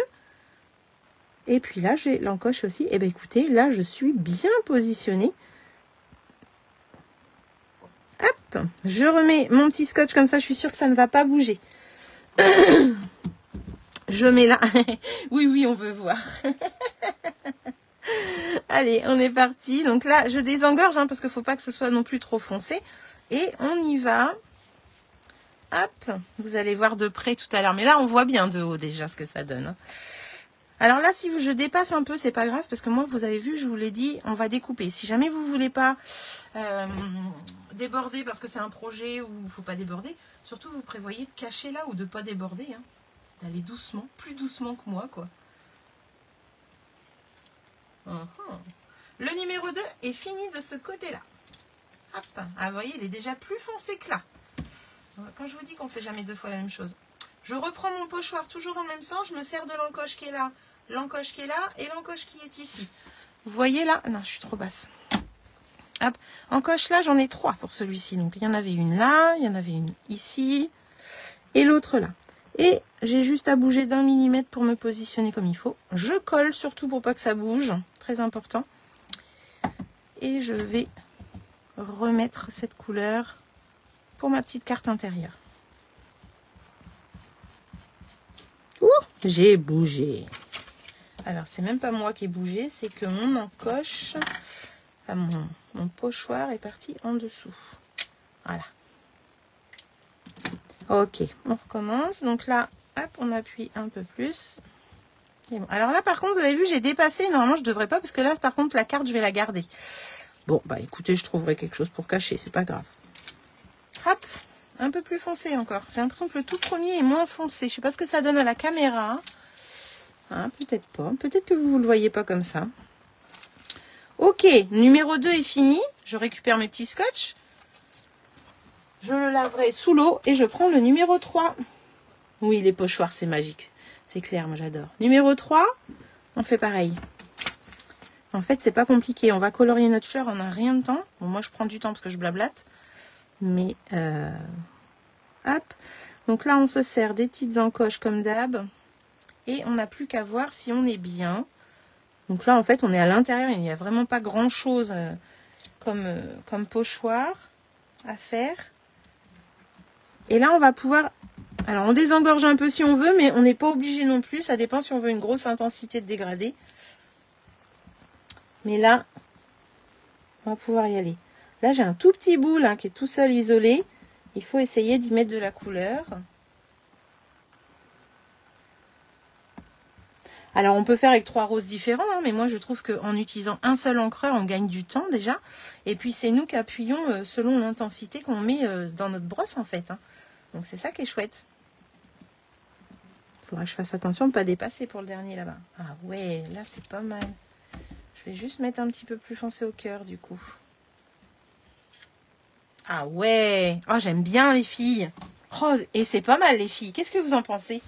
Et puis là, j'ai l'encoche aussi. Et bien, écoutez, là, je suis bien positionnée. Hop. Je remets mon petit scotch comme ça. Je suis sûre que ça ne va pas bouger. Je mets là. Oui, oui, on veut voir. Allez, on est parti. Donc là, je désengorge hein, parce qu'il ne faut pas que ce soit non plus trop foncé. Et on y va. Hop. Vous allez voir de près tout à l'heure. Mais là, on voit bien de haut déjà ce que ça donne. Alors là, si je dépasse un peu, c'est pas grave. Parce que moi, vous avez vu, je vous l'ai dit, on va découper. Si jamais vous ne voulez pas déborder parce que c'est un projet où il ne faut pas déborder, surtout vous prévoyez de cacher là ou de ne pas déborder. Hein. D'aller doucement, plus doucement que moi, quoi. Le numéro 2 est fini de ce côté-là. Hop. Ah, vous voyez, il est déjà plus foncé que là. Quand je vous dis qu'on ne fait jamais deux fois la même chose. Je reprends mon pochoir toujours dans le même sens. Je me sers de l'encoche qui est là, l'encoche qui est là et l'encoche qui est ici. Vous voyez là? Non, je suis trop basse. Hop. Encoche là, j'en ai 3 pour celui-ci. Donc, il y en avait une là, il y en avait une ici et l'autre là. Et j'ai juste à bouger d'1 millimètre pour me positionner comme il faut. Je colle surtout pour pas que ça bouge. Très important. Et je vais remettre cette couleur pour ma petite carte intérieure. Ouh, j'ai bougé. Alors, c'est même pas moi qui ai bougé, c'est que mon encoche, enfin, mon pochoir est parti en dessous. Voilà. Ok, on recommence. Donc là, hop, on appuie un peu plus. Et bon. Alors là, par contre, vous avez vu, j'ai dépassé. Normalement, je devrais pas, parce que là, par contre, la carte, je vais la garder. Bon, bah écoutez, je trouverai quelque chose pour cacher, c'est pas grave. Hop, un peu plus foncé encore. J'ai l'impression que le tout premier est moins foncé. Je sais pas ce que ça donne à la caméra. Hein, peut-être pas. Peut-être que vous ne le voyez pas comme ça. Ok, numéro 2 est fini. Je récupère mes petits scotch. Je le laverai sous l'eau et je prends le numéro 3. Oui, les pochoirs, c'est magique. C'est clair, moi j'adore. Numéro 3, on fait pareil. En fait, c'est pas compliqué. On va colorier notre fleur en un rien de temps. Bon, moi, je prends du temps parce que je blablate. Mais, hop. Donc là, on se sert des petites encoches comme d'hab. Et on n'a plus qu'à voir si on est bien. Donc là, en fait, on est à l'intérieur. Il n'y a vraiment pas grand-chose comme pochoir à faire. Et là, on va pouvoir... Alors, on désengorge un peu si on veut, mais on n'est pas obligé non plus. Ça dépend si on veut une grosse intensité de dégradé. Mais là, on va pouvoir y aller. Là, j'ai un tout petit bout là, qui est tout seul isolé. Il faut essayer d'y mettre de la couleur. Alors, on peut faire avec 3 roses différents, hein, mais moi, je trouve qu'en utilisant un seul encreur, on gagne du temps déjà. Et puis, c'est nous qui appuyons selon l'intensité qu'on met dans notre brosse, en fait. Hein. Donc, c'est ça qui est chouette. Il faudra que je fasse attention de ne pas dépasser pour le dernier là-bas. Ah ouais, là, c'est pas mal. Je vais juste mettre un petit peu plus foncé au cœur, du coup. Ah ouais. Oh, j'aime bien les filles. Oh, et c'est pas mal, les filles. Qu'est-ce que vous en pensez?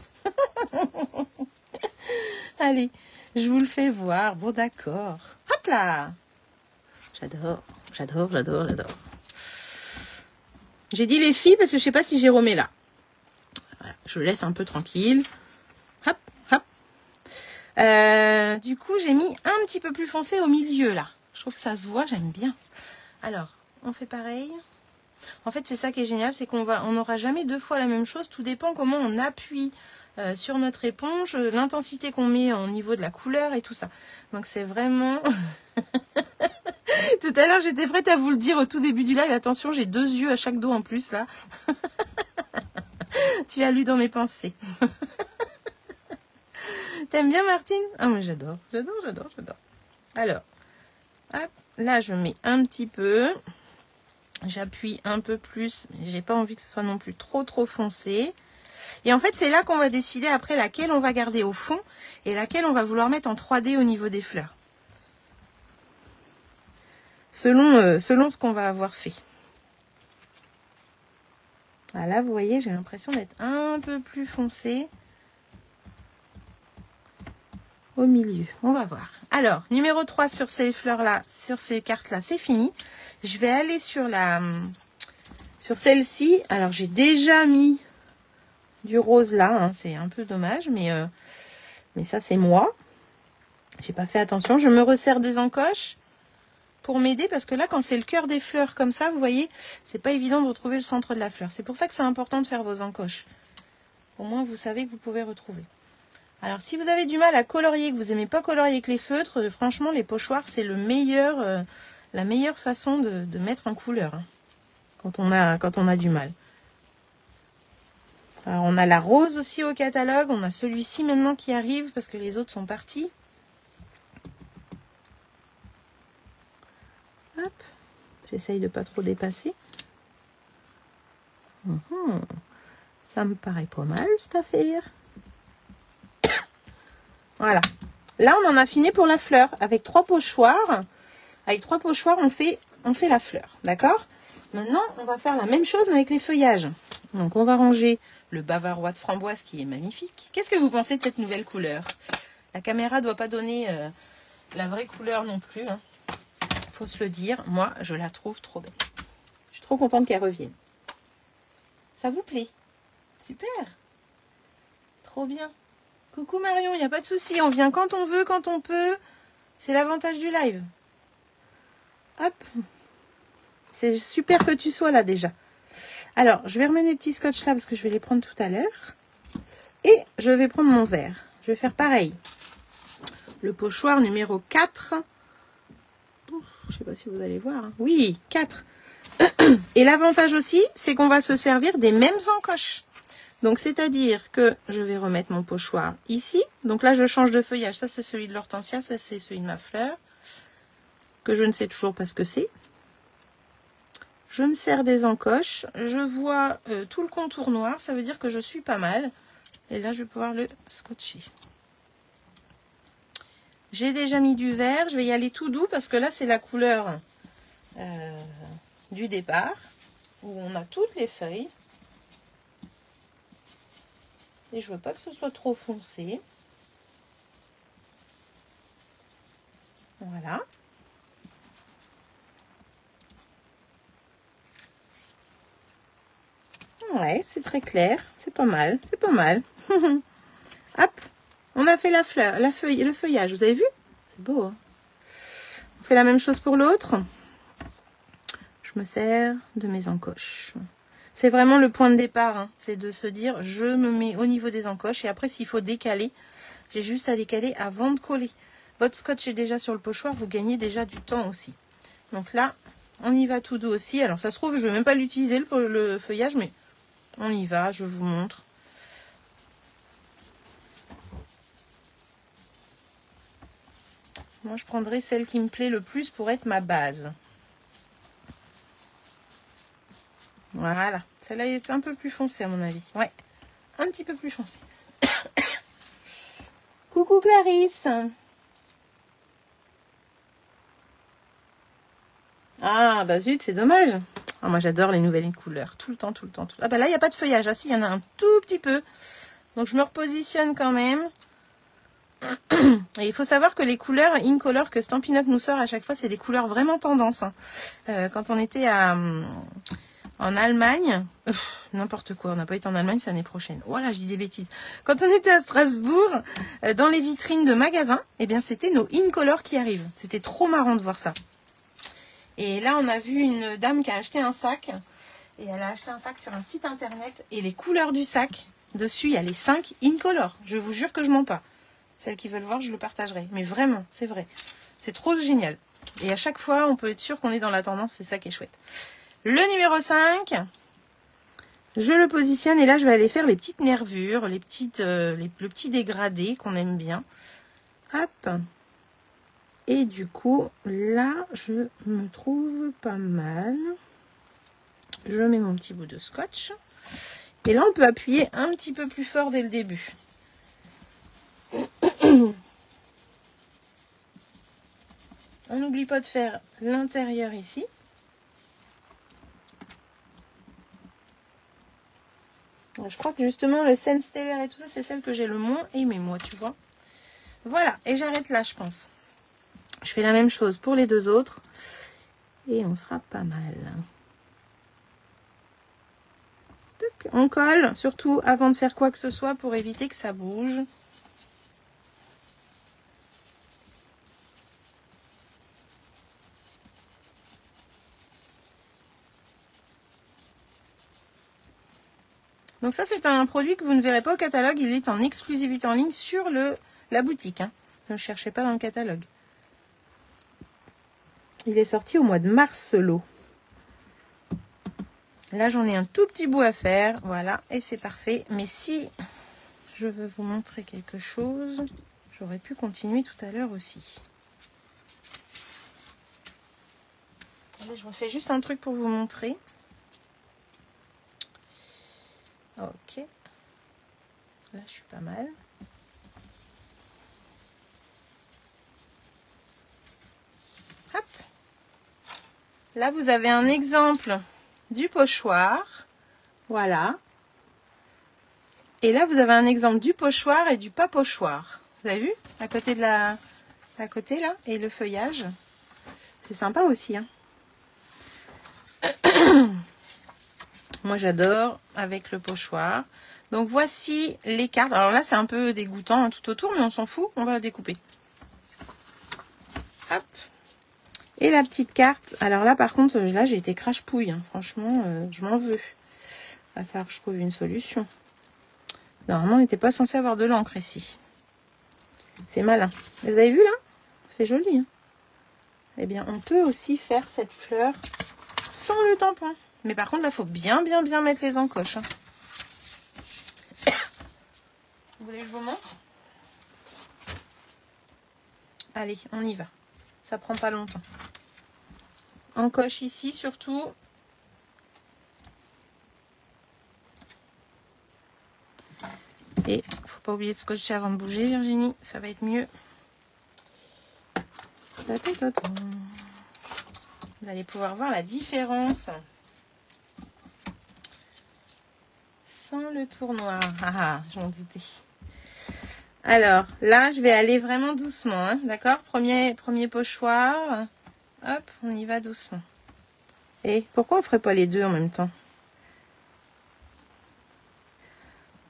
Allez, je vous le fais voir. Bon, d'accord. Hop là. J'adore, j'adore, j'adore, j'adore. J'ai dit les filles parce que je sais pas si Jérôme est là. Voilà, je le laisse un peu tranquille. Hop, hop. Du coup, j'ai mis un petit peu plus foncé au milieu, là. Je trouve que ça se voit, j'aime bien. Alors, on fait pareil. En fait, c'est ça qui est génial, c'est qu'on n'aura jamais deux fois la même chose. Tout dépend comment on appuie sur notre éponge, l'intensité qu'on met au niveau de la couleur et tout ça. Donc c'est vraiment... Tout à l'heure, j'étais prête à vous le dire au tout début du live. Attention, j'ai 2 yeux à chaque dos en plus, là. Tu as lu dans mes pensées. T'aimes bien, Martine? Ah, moi, j'adore. Alors, hop, là, je mets un petit peu. J'appuie un peu plus. J'ai pas envie que ce soit non plus trop foncé. Et en fait, c'est là qu'on va décider après laquelle on va garder au fond et laquelle on va vouloir mettre en 3D au niveau des fleurs. Selon ce qu'on va avoir fait. Voilà, vous voyez, j'ai l'impression d'être un peu plus foncé au milieu. On va voir. Alors, numéro 3 sur ces fleurs-là, sur ces cartes-là, c'est fini. Je vais aller sur celle-ci. Alors, j'ai déjà mis du rose là. Hein, c'est un peu dommage, mais ça, c'est moi. J'ai pas fait attention. Je me resserre des encoches pour m'aider parce que là, quand c'est le cœur des fleurs comme ça, vous voyez, c'est pas évident de retrouver le centre de la fleur. C'est pour ça que c'est important de faire vos encoches. Au moins, vous savez que vous pouvez retrouver. Alors, si vous avez du mal à colorier, que vous n'aimez pas colorier avec les feutres, franchement, les pochoirs, c'est la meilleure façon de mettre en couleur. Hein, quand on a du mal. Alors, on a la rose aussi au catalogue. On a celui-ci maintenant qui arrive parce que les autres sont partis. Hop. J'essaye de pas trop dépasser. Ça me paraît pas mal, cette affaire. Voilà. Là, on en a fini pour la fleur. Avec 3 pochoirs. Avec 3 pochoirs, on fait la fleur. D'accord? Maintenant, on va faire la même chose mais avec les feuillages. Donc, on va ranger le bavarois de framboise qui est magnifique. Qu'est-ce que vous pensez de cette nouvelle couleur? La caméra ne doit pas donner la vraie couleur non plus. Hein. Faut se le dire. Moi, je la trouve trop belle. Je suis trop contente qu'elle revienne. Ça vous plaît? Super. Trop bien. Coucou Marion, il n'y a pas de souci. On vient quand on veut, quand on peut. C'est l'avantage du live. Hop. C'est super que tu sois là déjà. Alors, je vais remettre mes petits scotch là parce que je vais les prendre tout à l'heure. Et je vais prendre mon verre. Je vais faire pareil. Le pochoir numéro 4. Je ne sais pas si vous allez voir. Hein. Oui, 4. Et l'avantage aussi, c'est qu'on va se servir des mêmes encoches. Donc, c'est-à-dire que je vais remettre mon pochoir ici. Donc là, je change de feuillage. Ça, c'est celui de l'hortensia. Ça, c'est celui de ma fleur. Que je ne sais toujours pas ce que c'est. Je me sers des encoches. Je vois tout le contour noir. Ça veut dire que je suis pas mal. Et là, je vais pouvoir le scotcher. J'ai déjà mis du vert. Je vais y aller tout doux parce que là, c'est la couleur du départ. Où on a toutes les feuilles. Et je veux pas que ce soit trop foncé. Voilà. Ouais, c'est très clair. C'est pas mal. C'est pas mal. Hop. On a fait la fleur, la feuille et le feuillage. Vous avez vu? C'est beau. Hein, on fait la même chose pour l'autre. Je me sers de mes encoches. C'est vraiment le point de départ. Hein, c'est de se dire, je me mets au niveau des encoches. Et après, s'il faut décaler, j'ai juste à décaler avant de coller. Votre scotch est déjà sur le pochoir. Vous gagnez déjà du temps aussi. Donc là, on y va tout doux aussi. Alors, ça se trouve, je ne vais même pas l'utiliser, le feuillage, mais on y va. Je vous montre. Moi, je prendrai celle qui me plaît le plus pour être ma base. Voilà. Celle-là est un peu plus foncée, à mon avis. Ouais. Un petit peu plus foncée. Coucou Clarisse. Ah, bah zut, c'est dommage. Ah, moi, j'adore les nouvelles couleurs. Tout le temps, tout le temps. Ah, bah là, il n'y a pas de feuillage. Ah, si, il y en a un tout petit peu. Donc, je me repositionne quand même. Et il faut savoir que les couleurs Incolor que Stampin' Up nous sort à chaque fois, c'est des couleurs vraiment tendance. Hein. Quand on était en Allemagne, n'importe quoi, on n'a pas été en Allemagne, c'est l'année prochaine. Voilà, je dis des bêtises. Quand on était à Strasbourg, dans les vitrines de magasins, eh bien c'était nos Incolor qui arrivent. C'était trop marrant de voir ça. Et là, on a vu une dame qui a acheté un sac. Et elle a acheté un sac sur un site internet. Et les couleurs du sac, dessus, il y a les 5 incolores. Je vous jure que je mens pas. Celles qui veulent voir, je le partagerai. Mais vraiment, c'est vrai. C'est trop génial. Et à chaque fois, on peut être sûr qu'on est dans la tendance. C'est ça qui est chouette. Le numéro 5, je le positionne. Et là, je vais aller faire les petites nervures, le petit dégradé qu'on aime bien. Hop. Et du coup, là, je me trouve pas mal. Je mets mon petit bout de scotch. Et là, on peut appuyer un petit peu plus fort dès le début. On n'oublie pas de faire l'intérieur ici. Je crois que justement, le scène stellaire et tout ça, c'est celle que j'ai le moins aimé, moi, tu vois. Voilà, et j'arrête là, je pense. Je fais la même chose pour les deux autres. Et on sera pas mal. On colle, surtout avant de faire quoi que ce soit, pour éviter que ça bouge. Donc ça, c'est un produit que vous ne verrez pas au catalogue. Il est en exclusivité en ligne sur la boutique. Hein. Ne cherchez pas dans le catalogue. Il est sorti au mois de mars, l'eau. Là, j'en ai un tout petit bout à faire. Voilà, et c'est parfait. Mais si je veux vous montrer quelque chose, j'aurais pu continuer tout à l'heure aussi. Allez, je refais juste un truc pour vous montrer. Ok. Là, je suis pas mal. Hop. Là, vous avez un exemple du pochoir. Voilà. Et là, vous avez un exemple du pochoir et du pas pochoir. Vous avez vu? À côté de à côté, là. Et le feuillage. C'est sympa aussi, hein. Moi, j'adore avec le pochoir. Donc, voici les cartes. Alors là, c'est un peu dégoûtant hein, tout autour, mais on s'en fout. On va découper. Hop. Et la petite carte. Alors là, par contre, là, j'ai été crache-pouille. Hein. Franchement, je m'en veux. Il va falloir que je trouve une solution. Normalement, on n'était pas censé avoir de l'encre ici. C'est malin. Vous avez vu, là? Ça fait joli. Hein. Eh bien, on peut aussi faire cette fleur sans le tampon. Mais par contre, là, il faut bien mettre les encoches. Hein. Vous voulez que je vous montre? Allez, on y va. Ça prend pas longtemps. Encoche ici, surtout. Et faut pas oublier de scotcher avant de bouger, Virginie. Ça va être mieux. Vous allez pouvoir voir la différence. Sans le tournoir. Ah, je m'en doutais. Alors, là, je vais aller vraiment doucement. Hein, d'accord? Premier pochoir. Hop, on y va doucement. Et pourquoi on ne ferait pas les deux en même temps?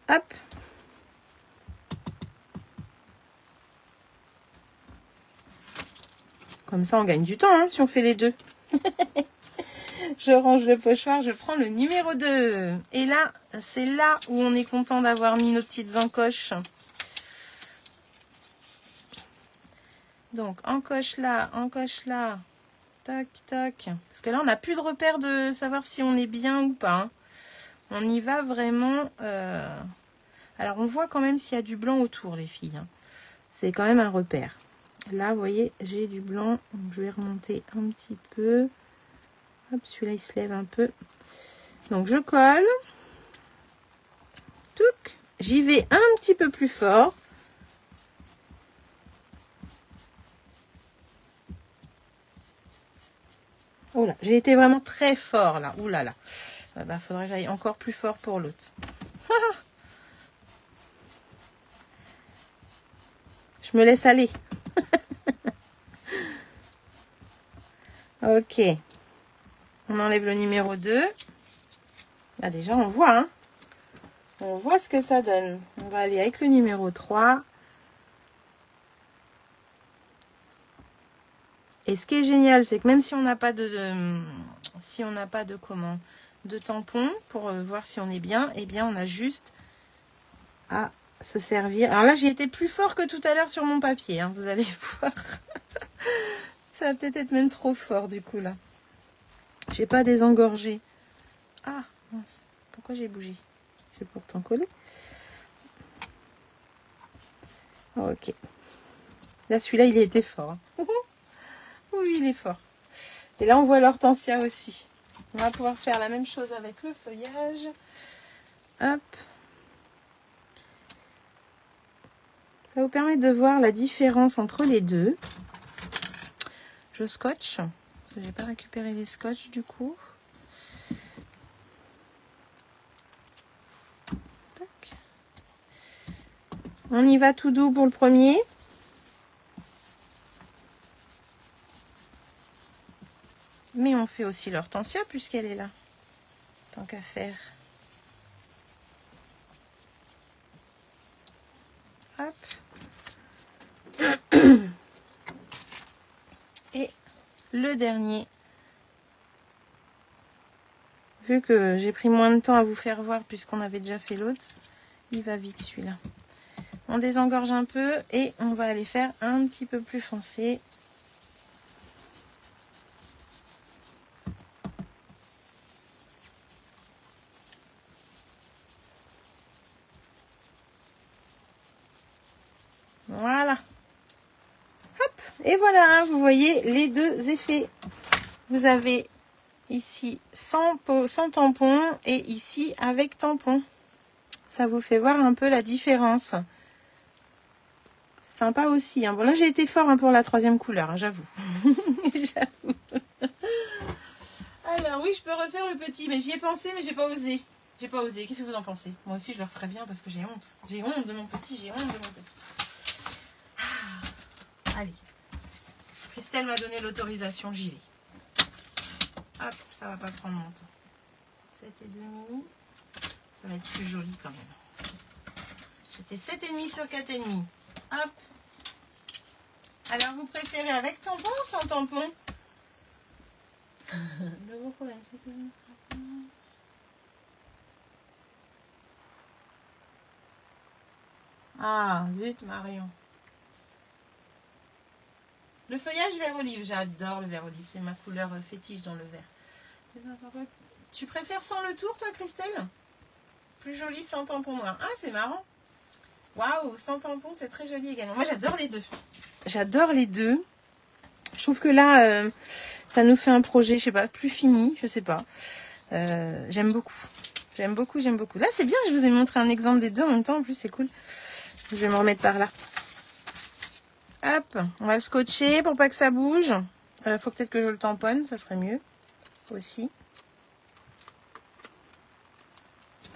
Hop. Comme ça, on gagne du temps hein, si on fait les deux. Je range le pochoir, je prends le numéro 2. Et là, c'est là où on est content d'avoir mis nos petites encoches. Donc, encoche là, tac, tac. Parce que là, on n'a plus de repère de savoir si on est bien ou pas. Hein. On y va vraiment... Alors, on voit quand même s'il y a du blanc autour, les filles. Hein. C'est quand même un repère. Là, vous voyez, j'ai du blanc. Donc, je vais remonter un petit peu. Hop, celui-là, il se lève un peu. Donc, je colle. Touc. J'y vais un petit peu plus fort. Oh là, j'ai été vraiment très fort, là. Ouh là là. Bah, faudrait que j'aille encore plus fort pour l'autre. Je me laisse aller. Ok. On enlève le numéro 2. Là, déjà, on voit, hein. On voit ce que ça donne. On va aller avec le numéro 3. Et ce qui est génial, c'est que même si on n'a pas de tampon pour voir si on est bien, eh bien on a juste à se servir. Alors là, j'ai été plus fort que tout à l'heure sur mon papier, hein, vous allez voir. Ça va peut-être être même trop fort du coup là. J'ai pas désengorgé. Ah mince, pourquoi j'ai bougé? J'ai pourtant collé. Ok. Là, celui-là, il était fort. Hein. Oui, il est fort. Et là, on voit l'hortensia aussi. On va pouvoir faire la même chose avec le feuillage. Hop. Ça vous permet de voir la différence entre les deux. Je scotche. Parce que j'ai pas récupéré les scotch du coup. Tac. On y va tout doux pour le premier. Mais on fait aussi l'hortensia puisqu'elle est là. Tant qu'à faire. Hop. Et le dernier. Vu que j'ai pris moins de temps à vous faire voir puisqu'on avait déjà fait l'autre, il va vite celui-là. On désengorge un peu et on va aller faire un petit peu plus foncé. Voilà. Hop. Et voilà, vous voyez les deux effets. Vous avez ici sans tampon et ici avec tampon. Ça vous fait voir un peu la différence. C'est sympa aussi. Hein. Bon, là, j'ai été fort hein, pour la troisième couleur, hein, j'avoue. Alors, oui, je peux refaire le petit, mais j'y ai pensé, mais j'ai pas osé. J'ai pas osé. Qu'est-ce que vous en pensez? Moi aussi, je le referai bien parce que j'ai honte. J'ai honte de mon petit, j'ai honte de mon petit. Allez. Christelle m'a donné l'autorisation, j'y vais. Hop, ça va pas prendre mon temps. 7,5. Ça va être plus joli quand même. C'était 7,5 sur 4,5. Hop. Alors, vous préférez avec tampon ou sans tampon? Le gros problème, c'est que je ne serai pas... Ah, zut, Marion. Le feuillage vert olive, j'adore le vert olive. C'est ma couleur fétiche dans le vert. Tu préfères sans le tour, toi, Christelle? Plus joli sans tampon noir. Ah, c'est marrant. Waouh, sans tampon, c'est très joli également. Moi, j'adore les deux. J'adore les deux. Je trouve que là, ça nous fait un projet, je sais pas, plus fini, je sais pas. J'aime beaucoup. J'aime beaucoup, j'aime beaucoup. Là, c'est bien, je vous ai montré un exemple des deux en même temps. En plus, c'est cool. Je vais me remettre par là. Hop, on va le scotcher pour pas que ça bouge. Faut peut-être que je le tamponne, ça serait mieux aussi.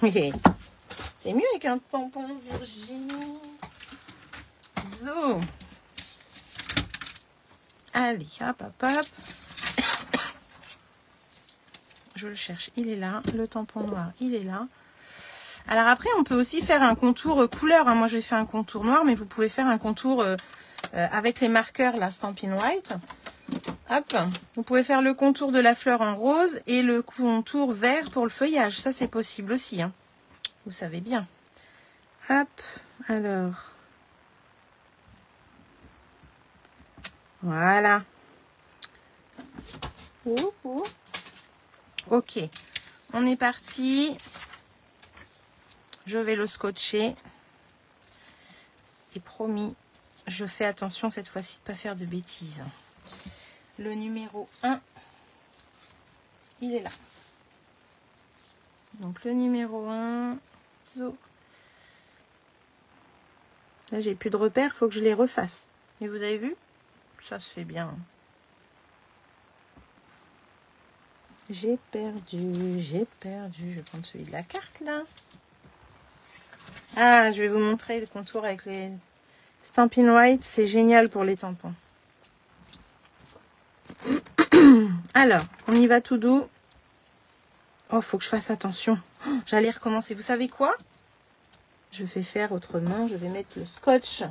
C'est mieux avec un tampon, Virginie. Zo. Allez, hop, hop, hop. Je le cherche, il est là. Le tampon noir, il est là. Alors après, on peut aussi faire un contour couleur. Hein. Moi, j'ai fait un contour noir, mais vous pouvez faire un contour avec les marqueurs, la Stampin' White. Hop. Vous pouvez faire le contour de la fleur en rose et le contour vert pour le feuillage. Ça, c'est possible aussi. Hein. Vous savez bien. Hop. Alors. Voilà. Ok. On est parti. Je vais le scotcher. Et promis, je fais attention cette fois-ci de ne pas faire de bêtises. Le numéro 1, il est là. Donc le numéro 1, zo. Là, j'ai plus de repères, il faut que je les refasse. Mais vous avez vu? Ça se fait bien. J'ai perdu, j'ai perdu. Je vais prendre celui de la carte, là. Ah, je vais vous montrer le contour avec les Stampin' White. C'est génial pour les tampons. Alors, on y va tout doux. Oh, faut que je fasse attention. Oh, j'allais recommencer. Vous savez quoi? Je vais faire autrement. Je vais mettre le scotch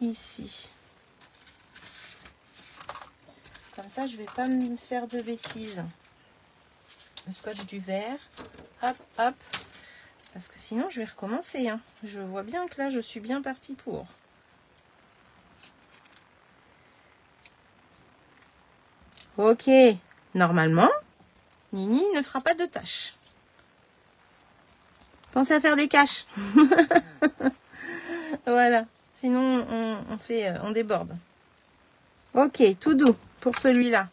ici. Comme ça, je vais pas me faire de bêtises. Le scotch du vert. Hop, hop. Parce que sinon, je vais recommencer. Hein. Je vois bien que là, je suis bien partie pour. Ok. Normalement, Nini ne fera pas de tâches. Pensez à faire des caches. Voilà. Sinon, on déborde. Ok, tout doux pour celui-là.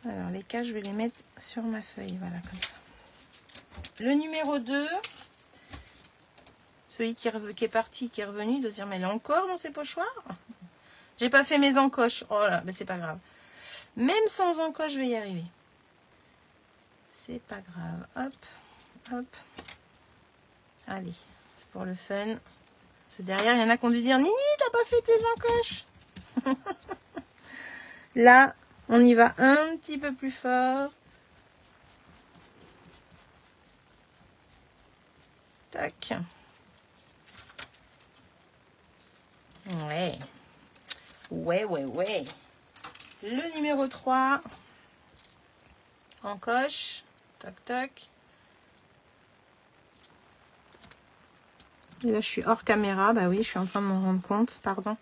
Alors, les caches, je vais les mettre sur ma feuille. Voilà, comme ça. Le numéro 2, celui qui est parti, qui est revenu, de dire, mais elle est encore dans ses pochoirs. J'ai pas fait mes encoches. Oh là, mais c'est pas grave. Même sans encoche, je vais y arriver. C'est pas grave. Hop, hop. Allez, c'est pour le fun. Parce que derrière, il y en a qui ont dû dire, Nini, t'as pas fait tes encoches. Là, on y va un petit peu plus fort. Tac. Ouais. Ouais. Le numéro 3. Encoche. Tac, tac. Et là, je suis hors caméra. Bah oui, je suis en train de m'en rendre compte. Pardon.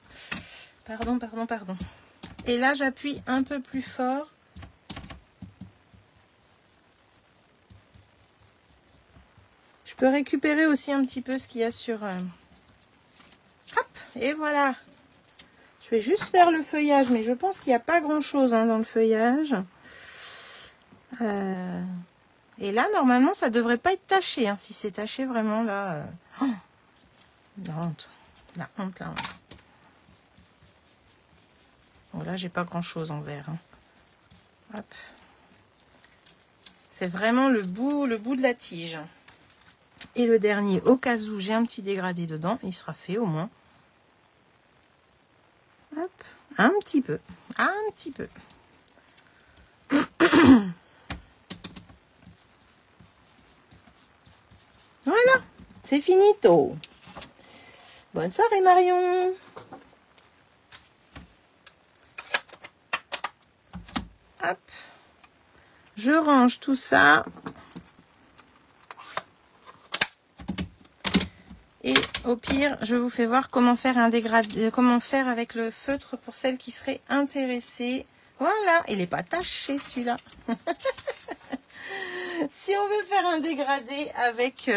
Pardon. Et là, j'appuie un peu plus fort. Je peux récupérer aussi un petit peu ce qu'il y a sur... Hop, et voilà. Je vais juste faire le feuillage, mais je pense qu'il n'y a pas grand-chose hein, dans le feuillage. Et là, normalement, ça devrait pas être taché. Hein. Si c'est taché, vraiment, là... Oh, la honte. La honte. Bon, là, j'ai pas grand-chose en vert. Hein. Hop. C'est vraiment le bout de la tige. Et le dernier, au cas où j'ai un petit dégradé dedans, il sera fait au moins. Hop, un petit peu. Voilà, c'est finito. Bonne soirée Marion. Hop, je range tout ça. Et au pire, je vous fais voir comment faire un dégradé, comment faire avec le feutre pour celles qui seraient intéressées. Voilà, il n'est pas taché celui-là. Si on veut faire un dégradé avec...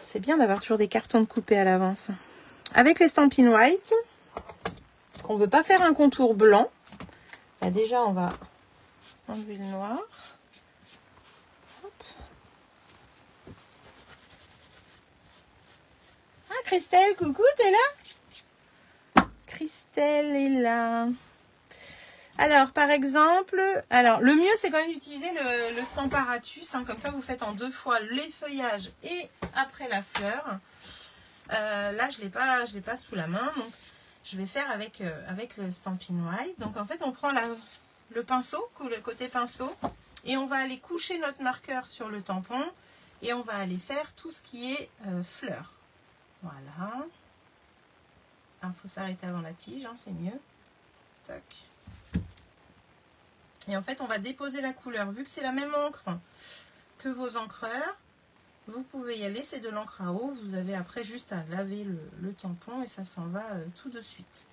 c'est bien d'avoir toujours des cartons de coupés à l'avance. Avec les Stampin' White, qu'on ne veut pas faire un contour blanc. Bah déjà, on va enlever le noir. Hop. Ah, Christelle, coucou, t'es là? Christelle est là. Alors, par exemple, le mieux, c'est quand même d'utiliser le Stamparatus. Hein, comme ça, vous faites en 2 fois les feuillages et après la fleur. Là, je l'ai pas sous la main. Donc, je vais faire avec le Stampin' White. Donc, en fait, on prend le pinceau, le côté pinceau. Et on va aller coucher notre marqueur sur le tampon. Et on va aller faire tout ce qui est fleur. Voilà. Il faut s'arrêter avant la tige, hein, c'est mieux. Tac. Et en fait, on va déposer la couleur. Vu que c'est la même encre que vos encreurs, vous pouvez y aller. C'est de l'encre à eau. Vous avez après juste à laver le tampon et ça s'en va tout de suite.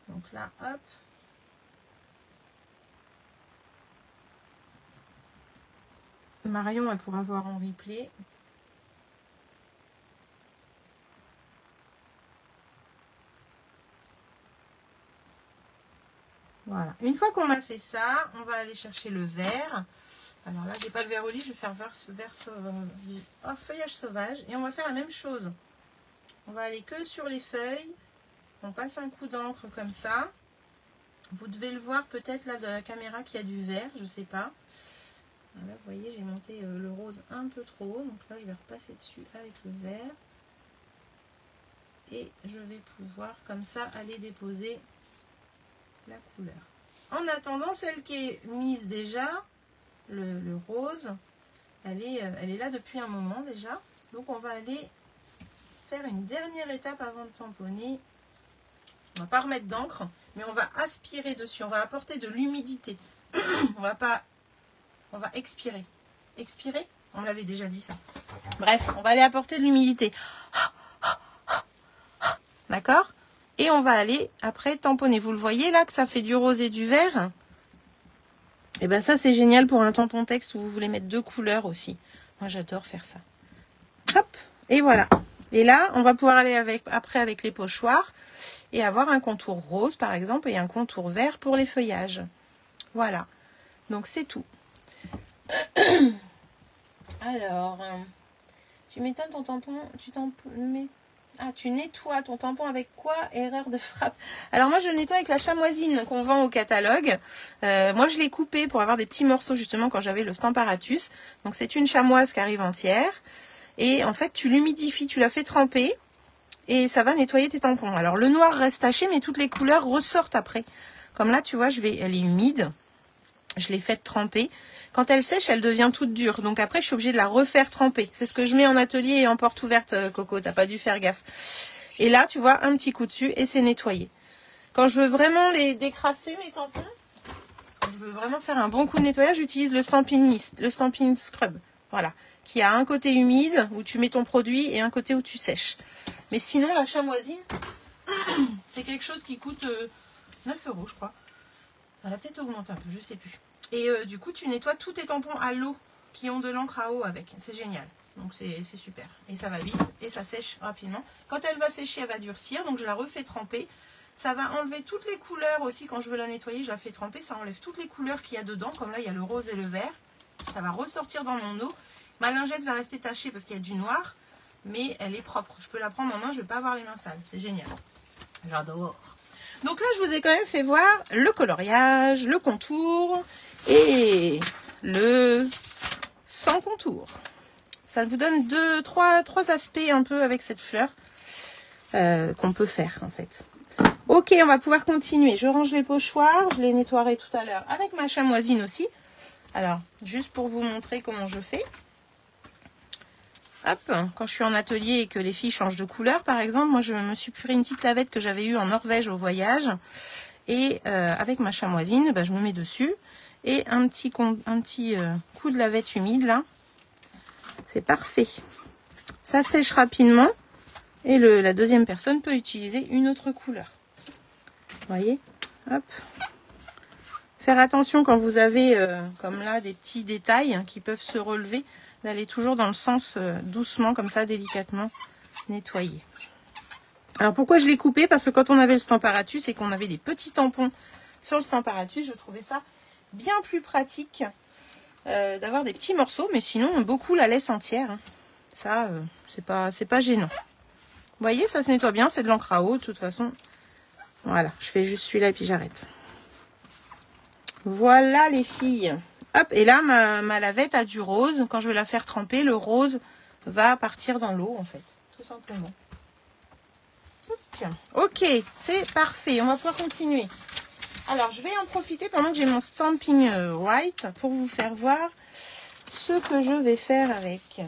Donc là, hop. Marion, elle pourra voir en replay. Voilà. Une fois qu'on a fait ça, on va aller chercher le vert. Alors là, j'ai pas le vert au lit, je vais faire feuillage sauvage. Et on va faire la même chose. On va aller que sur les feuilles. On passe un coup d'encre comme ça. Vous devez le voir peut-être là de la caméra qu'il y a du vert, je sais pas. Là, vous voyez, j'ai monté le rose un peu trop haut. Donc là, je vais repasser dessus avec le vert. Et je vais pouvoir comme ça aller déposer la couleur. En attendant, celle qui est mise déjà, le rose, elle est là depuis un moment déjà. Donc on va aller faire une dernière étape avant de tamponner. On va pas remettre d'encre, mais on va aspirer dessus. On va apporter de l'humidité. On va expirer. Expirer? On me l'avait déjà dit ça. Bref, on va aller apporter de l'humidité. D'accord? Et on va aller après tamponner. Vous le voyez là que ça fait du rose et du vert? Et bien ça c'est génial pour un tampon texte où vous voulez mettre 2 couleurs aussi. Moi j'adore faire ça. Hop, et voilà. Et là on va pouvoir aller après avec les pochoirs et avoir un contour rose par exemple et un contour vert pour les feuillages. Voilà. Donc c'est tout. Alors, tu m'étonnes ton tampon, tu nettoies ton tampon avec quoi? Erreur de frappe. Alors moi je le nettoie avec la chamoisine qu'on vend au catalogue. Moi je l'ai coupé pour avoir des petits morceaux justement quand j'avais le Stamparatus. Donc c'est une chamoise qui arrive entière. Et en fait tu l'humidifies, tu la fais tremper et ça va nettoyer tes tampons. Alors le noir reste taché mais toutes les couleurs ressortent après. Comme là tu vois, elle est humide. Je l'ai faite tremper. Quand elle sèche, elle devient toute dure. Donc après, je suis obligée de la refaire tremper. C'est ce que je mets en atelier et en porte ouverte, Coco. T'as pas dû faire gaffe. Et là, tu vois, un petit coup dessus et c'est nettoyé. Quand je veux vraiment les décrasser, mes tampons, quand je veux vraiment faire un bon coup de nettoyage, j'utilise le Stampin' Scrub. Voilà. Qui a un côté humide où tu mets ton produit et un côté où tu sèches. Mais sinon, la chamoisine, c'est quelque chose qui coûte 9 €, je crois. Elle a peut-être augmenté un peu, je sais plus. Et du coup, tu nettoies tous tes tampons à l'eau qui ont de l'encre à eau avec. C'est génial. Donc, c'est super. Et ça va vite et ça sèche rapidement. Quand elle va sécher, elle va durcir. Donc, je la refais tremper. Ça va enlever toutes les couleurs aussi. Quand je veux la nettoyer, je la fais tremper. Ça enlève toutes les couleurs qu'il y a dedans. Comme là, il y a le rose et le vert. Ça va ressortir dans mon eau. Ma lingette va rester tachée parce qu'il y a du noir. Mais elle est propre. Je peux la prendre en main. Je ne vais pas avoir les mains sales. C'est génial. J'adore. Donc là, je vous ai quand même fait voir le coloriage, le contour et le sans contour. Ça vous donne trois aspects un peu avec cette fleur qu'on peut faire en fait. Ok, on va pouvoir continuer. Je range les pochoirs, je les nettoierai tout à l'heure avec ma chamoisine aussi. Alors, juste pour vous montrer comment je fais. Hop, quand je suis en atelier et que les filles changent de couleur, par exemple, moi je me suis pris une petite lavette que j'avais eue en Norvège au voyage. Et avec ma chamoisine, bah, je me mets dessus. Et un petit coup de lavette humide là. C'est parfait. Ça sèche rapidement. Et la deuxième personne peut utiliser une autre couleur. Vous voyez? Hop. Faire attention quand vous avez, comme là, des petits détails qui peuvent se relever. D'aller toujours dans le sens doucement, comme ça, délicatement, nettoyer. Alors, pourquoi je l'ai coupé? Parce que quand on avait le Stamparatus et qu'on avait des petits tampons sur le Stamparatus, je trouvais ça bien plus pratique d'avoir des petits morceaux. Mais sinon, beaucoup la laisse entière. Ça, c'est pas gênant. Vous voyez, ça se nettoie bien. C'est de l'encre à eau, de toute façon. Voilà, je fais juste celui-là et puis j'arrête. Voilà, les filles. Hop, et là, ma lavette a du rose. Quand je vais la faire tremper, le rose va partir dans l'eau, en fait. Tout simplement. Ok, c'est parfait. On va pouvoir continuer. Alors, je vais en profiter pendant que j'ai mon Stampin' White pour vous faire voir ce que je vais faire avec.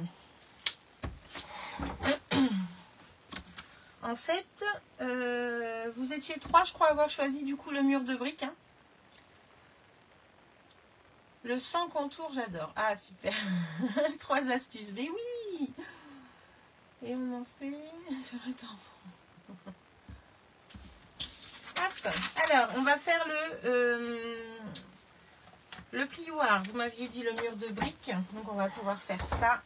En fait, vous étiez 3, je crois, à avoir choisi du coup le mur de briques. Hein. Le sans contour, j'adore. Ah, super. 3 astuces. Mais oui. Et on en fait sur le tampon. Hop. Alors, on va faire le plioir. Vous m'aviez dit le mur de briques. Donc, on va pouvoir faire ça.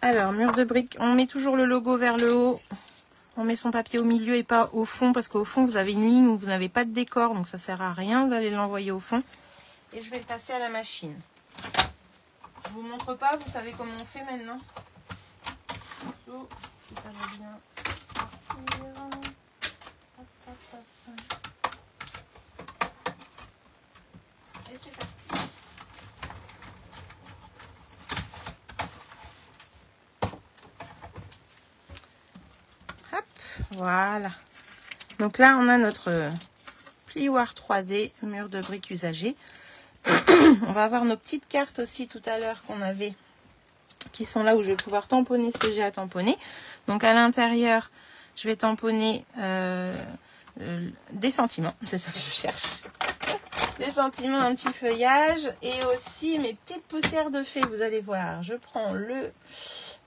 Alors, mur de briques. On met toujours le logo vers le haut. On met son papier au milieu et pas au fond. Parce qu'au fond, vous avez une ligne où vous n'avez pas de décor. Donc, ça ne sert à rien d'aller l'envoyer au fond. Et je vais le passer à la machine. Je vous montre pas, vous savez comment on fait maintenant. Si ça va bien sortir. Hop, hop, hop. Et c'est parti. Hop, voilà. Donc là, on a notre plioir 3D, mur de briques usagé. On va avoir nos petites cartes aussi tout à l'heure qu'on avait, qui sont là où je vais pouvoir tamponner ce que j'ai à tamponner. Donc à l'intérieur, je vais tamponner des sentiments, c'est ça que je cherche. Des sentiments, un petit feuillage et aussi mes petites poussières de fée, vous allez voir. Je prends le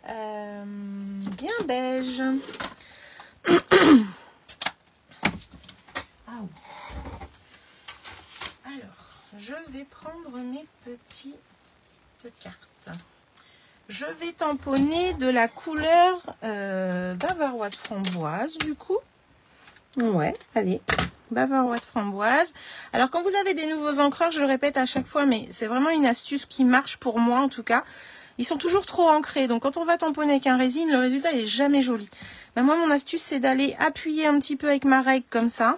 bien beige. Alors, je vais prendre mes petites cartes. Je vais tamponner de la couleur bavaroise framboise du coup. Ouais, allez, bavaroise framboise. Alors quand vous avez des nouveaux encreurs, je le répète à chaque fois, mais c'est vraiment une astuce qui marche pour moi en tout cas. Ils sont toujours trop ancrés, donc quand on va tamponner avec un résine, le résultat il est jamais joli. Ben, moi mon astuce c'est d'aller appuyer un petit peu avec ma règle comme ça.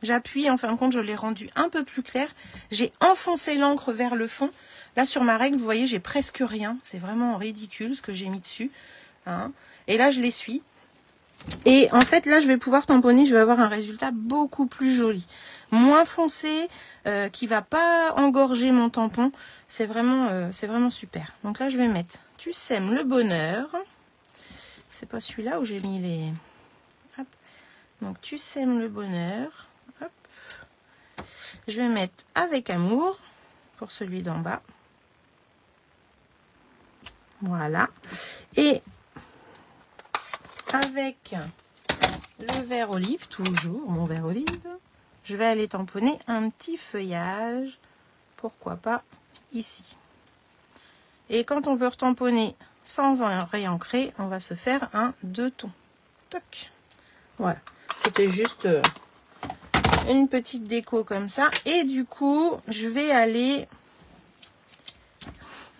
J'appuie, en fin de compte je l'ai rendu un peu plus clair. J'ai enfoncé l'encre vers le fond. Là sur ma règle, vous voyez, j'ai presque rien. C'est vraiment ridicule ce que j'ai mis dessus. Hein. Et là je l'essuie. Et en fait là je vais pouvoir tamponner, je vais avoir un résultat beaucoup plus joli. Moins foncé, qui va pas engorger mon tampon. C'est vraiment super. Donc là je vais mettre Tu sèmes le bonheur. C'est pas celui-là où j'ai mis les... Hop. Donc Tu sèmes le bonheur. Hop. Je vais mettre Avec amour pour celui d'en bas. Voilà. Et avec le vert olive, toujours mon vert olive, je vais aller tamponner un petit feuillage, pourquoi pas ici. Et quand on veut retamponner sans en réancrer, on va se faire un 2 tons. Toc. Voilà, c'était juste une petite déco comme ça. Et du coup, je vais aller,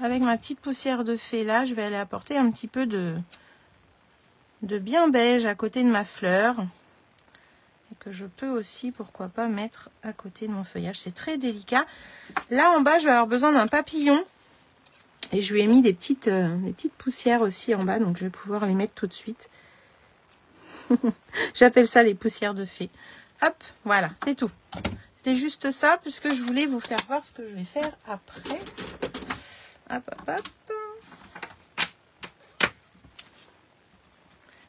avec ma petite poussière de fée là, je vais aller apporter un petit peu de bien beige à côté de ma fleur. Et que je peux aussi, pourquoi pas, mettre à côté de mon feuillage. C'est très délicat. Là en bas, je vais avoir besoin d'un papillon. Et je lui ai mis des petites poussières aussi en bas. Donc je vais pouvoir les mettre tout de suite. J'appelle ça les poussières de fée. Hop, voilà, c'est tout. C'était juste ça, puisque je voulais vous faire voir ce que je vais faire après. Hop, hop, hop.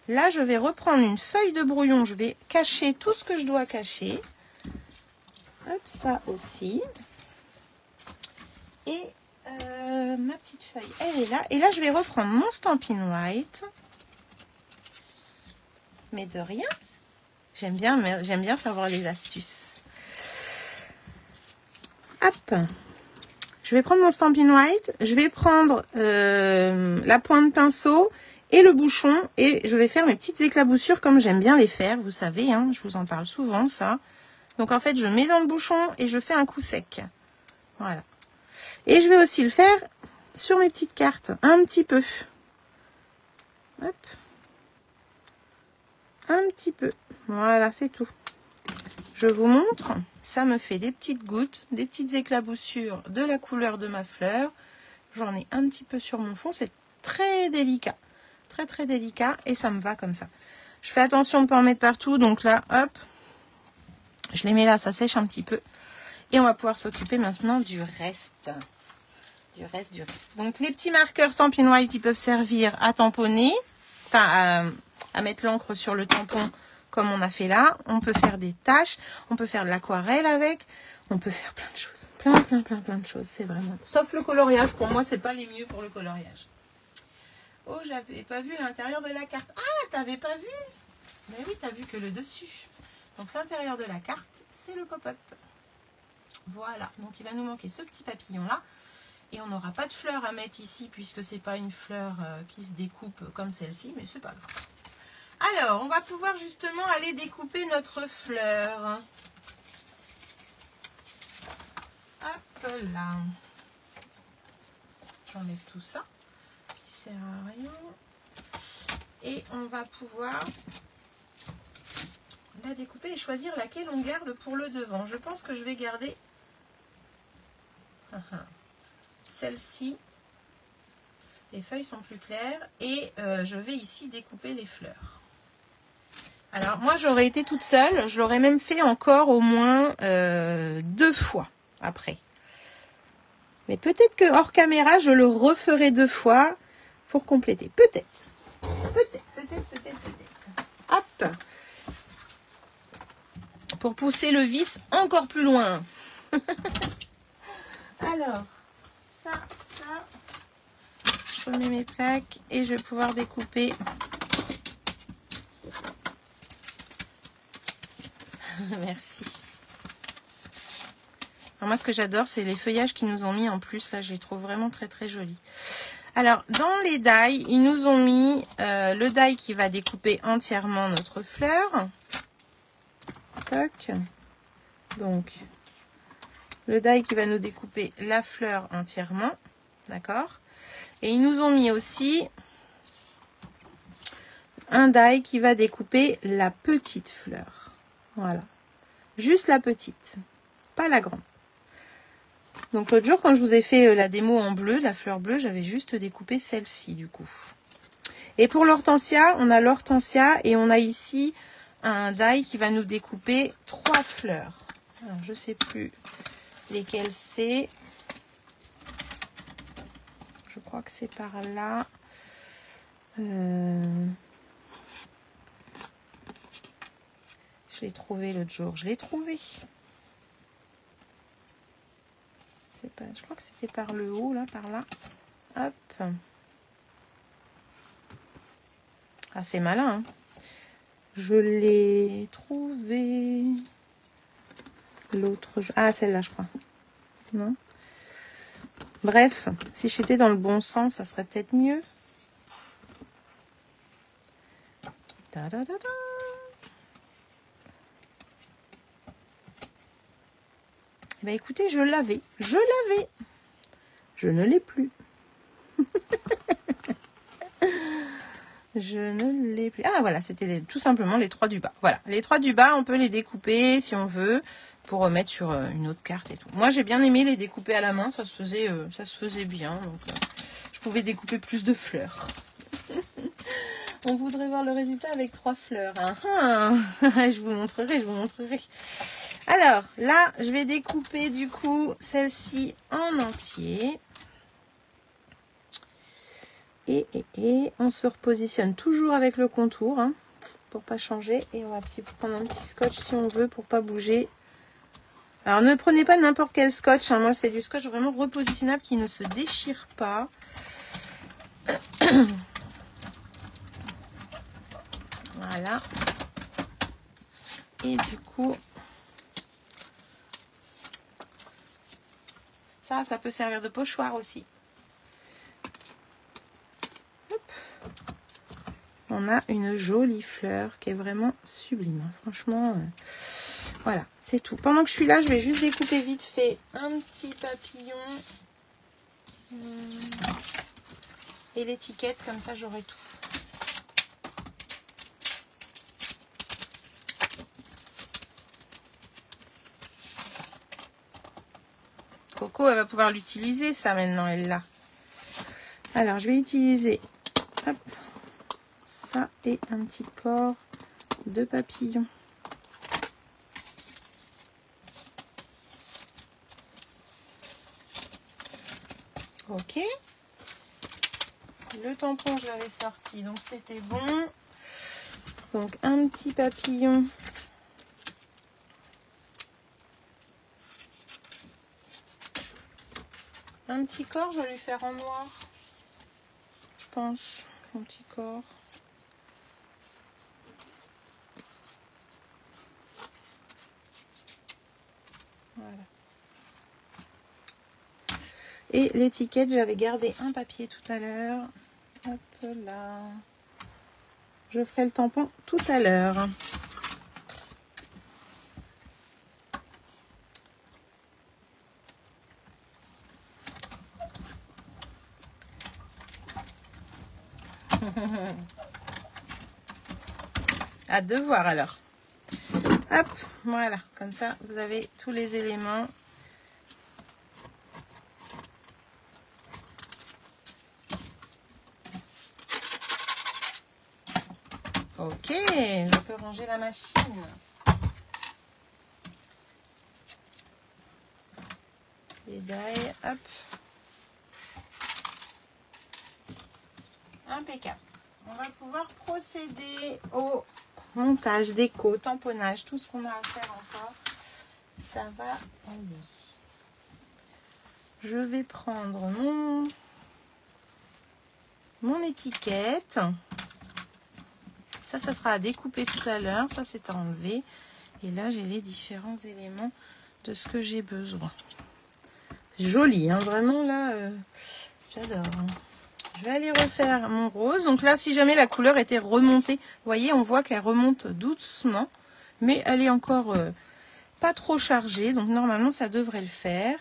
Là, je vais reprendre une feuille de brouillon. Je vais cacher tout ce que je dois cacher. Hop, ça aussi. Et ma petite feuille, elle est là. Et là, je vais reprendre mon Stampin' White. Mais de rien. J'aime bien faire voir les astuces. Hop. Je vais prendre mon Stampin' White. Je vais prendre la pointe de pinceau et le bouchon. Et je vais faire mes petites éclaboussures comme j'aime bien les faire. Vous savez, hein, je vous en parle souvent, ça. Donc, en fait, je mets dans le bouchon et je fais un coup sec. Voilà. Et je vais aussi le faire sur mes petites cartes. Un petit peu. Hop. Un petit peu. Voilà, c'est tout. Je vous montre. Ça me fait des petites gouttes, des petites éclaboussures de la couleur de ma fleur. J'en ai un petit peu sur mon fond. C'est très délicat. Très, très délicat. Et ça me va comme ça. Je fais attention de ne pas en mettre partout. Donc là, hop. Je les mets là, ça sèche un petit peu. Et on va pouvoir s'occuper maintenant du reste. Du reste. Donc les petits marqueurs Stampin' White, ils peuvent servir à tamponner. Enfin, à mettre l'encre sur le tampon comme on a fait là. On peut faire des taches. On peut faire de l'aquarelle avec. On peut faire plein de choses. Plein de choses. C'est vraiment... Sauf le coloriage. Pour moi, c'est pas les mieux pour le coloriage. Oh, j'avais pas vu l'intérieur de la carte. Ah, t'avais pas vu? Mais oui, t'as vu que le dessus. Donc l'intérieur de la carte, c'est le pop-up. Voilà. Donc il va nous manquer ce petit papillon là. Et on n'aura pas de fleur à mettre ici puisque c'est pas une fleur qui se découpe comme celle-ci, mais c'est pas grave. Alors, on va pouvoir justement aller découper notre fleur. Hop là. J'enlève tout ça qui sert à rien. Et on va pouvoir la découper et choisir laquelle on garde pour le devant. Je pense que je vais garder celle-ci. Les feuilles sont plus claires et je vais ici découper les fleurs. Alors moi j'aurais été toute seule, je l'aurais même fait encore au moins 2 fois après. Mais peut-être que hors caméra je le referai 2 fois pour compléter. Peut-être. Hop. Hop. Pour pousser le vis encore plus loin. Alors, ça. Je remets mes plaques et je vais pouvoir découper. Merci. Alors moi, ce que j'adore, c'est les feuillages qu'ils nous ont mis en plus. Là, je les trouve vraiment très très jolis. Alors, dans les die, ils nous ont mis le die qui va découper entièrement notre fleur. Toc. Donc, le die qui va nous découper la fleur entièrement. D'accord? Et ils nous ont mis aussi un die qui va découper la petite fleur. Voilà. Juste la petite, pas la grande. Donc l'autre jour, quand je vous ai fait la démo en bleu, la fleur bleue, j'avais juste découpé celle-ci du coup. Et pour l'hortensia, on a l'hortensia et on a ici un die qui va nous découper 3 fleurs. Alors, je ne sais plus lesquelles c'est. Je crois que c'est par là. Je l'ai trouvé l'autre jour. Je l'ai trouvé. Pas, je crois que c'était par le haut, là, par là. Hop. Ah, c'est malin. Hein. Je l'ai trouvé. L'autre. Ah, celle-là, je crois. Non. Bref, si j'étais dans le bon sens, ça serait peut-être mieux. Ta -da -da -da. Eh bien, écoutez, je l'avais. Je ne l'ai plus. Je ne l'ai plus. Ah, voilà, c'était tout simplement les 3 du bas. Voilà, les 3 du bas, on peut les découper si on veut pour remettre sur une autre carte et tout. Moi, j'ai bien aimé les découper à la main. Ça se faisait bien. Donc, je pouvais découper plus de fleurs. On voudrait voir le résultat avec 3 fleurs. Je vous montrerai, Alors, là, je vais découper du coup celle-ci en entier. Et on se repositionne toujours avec le contour, hein, pour pas changer. Et on va prendre un petit scotch si on veut pour pas bouger. Alors, ne prenez pas n'importe quel scotch. Hein. Moi, c'est du scotch vraiment repositionnable qui ne se déchire pas. Voilà. Et du coup... Ça peut servir de pochoir aussi. Hop. On a une jolie fleur qui est vraiment sublime. Franchement, voilà, c'est tout. Pendant que je suis là, je vais juste découper vite fait un petit papillon. Et l'étiquette, comme ça j'aurai tout. Coco, elle va pouvoir l'utiliser, ça, maintenant, elle l'a. Alors, je vais utiliser hop, ça et un petit corps de papillon. Ok. Le tampon, je l'avais sorti, donc c'était bon. Donc, un petit papillon. Un petit corps, je vais lui faire en noir. Je pense, un petit corps. Voilà. Et l'étiquette, j'avais gardé un papier tout à l'heure. Hop là. Je ferai le tampon tout à l'heure. À deux voir alors. Hop, voilà, comme ça vous avez tous les éléments. Ok, je peux ranger la machine. Les die, hop. Impeccable. on va pouvoir procéder au montage, déco, tamponnage, tout ce qu'on a à faire encore. Ça va aller. Je vais prendre mon étiquette. Ça sera à découper tout à l'heure. Ça, c'est à enlever. Et là, j'ai les différents éléments de ce que j'ai besoin. C'est joli, hein, vraiment, là, j'adore. Hein. Je vais aller refaire mon rose. Donc là, si jamais la couleur était remontée, vous voyez, on voit qu'elle remonte doucement. Mais elle est encore pas trop chargée. Donc normalement, ça devrait le faire.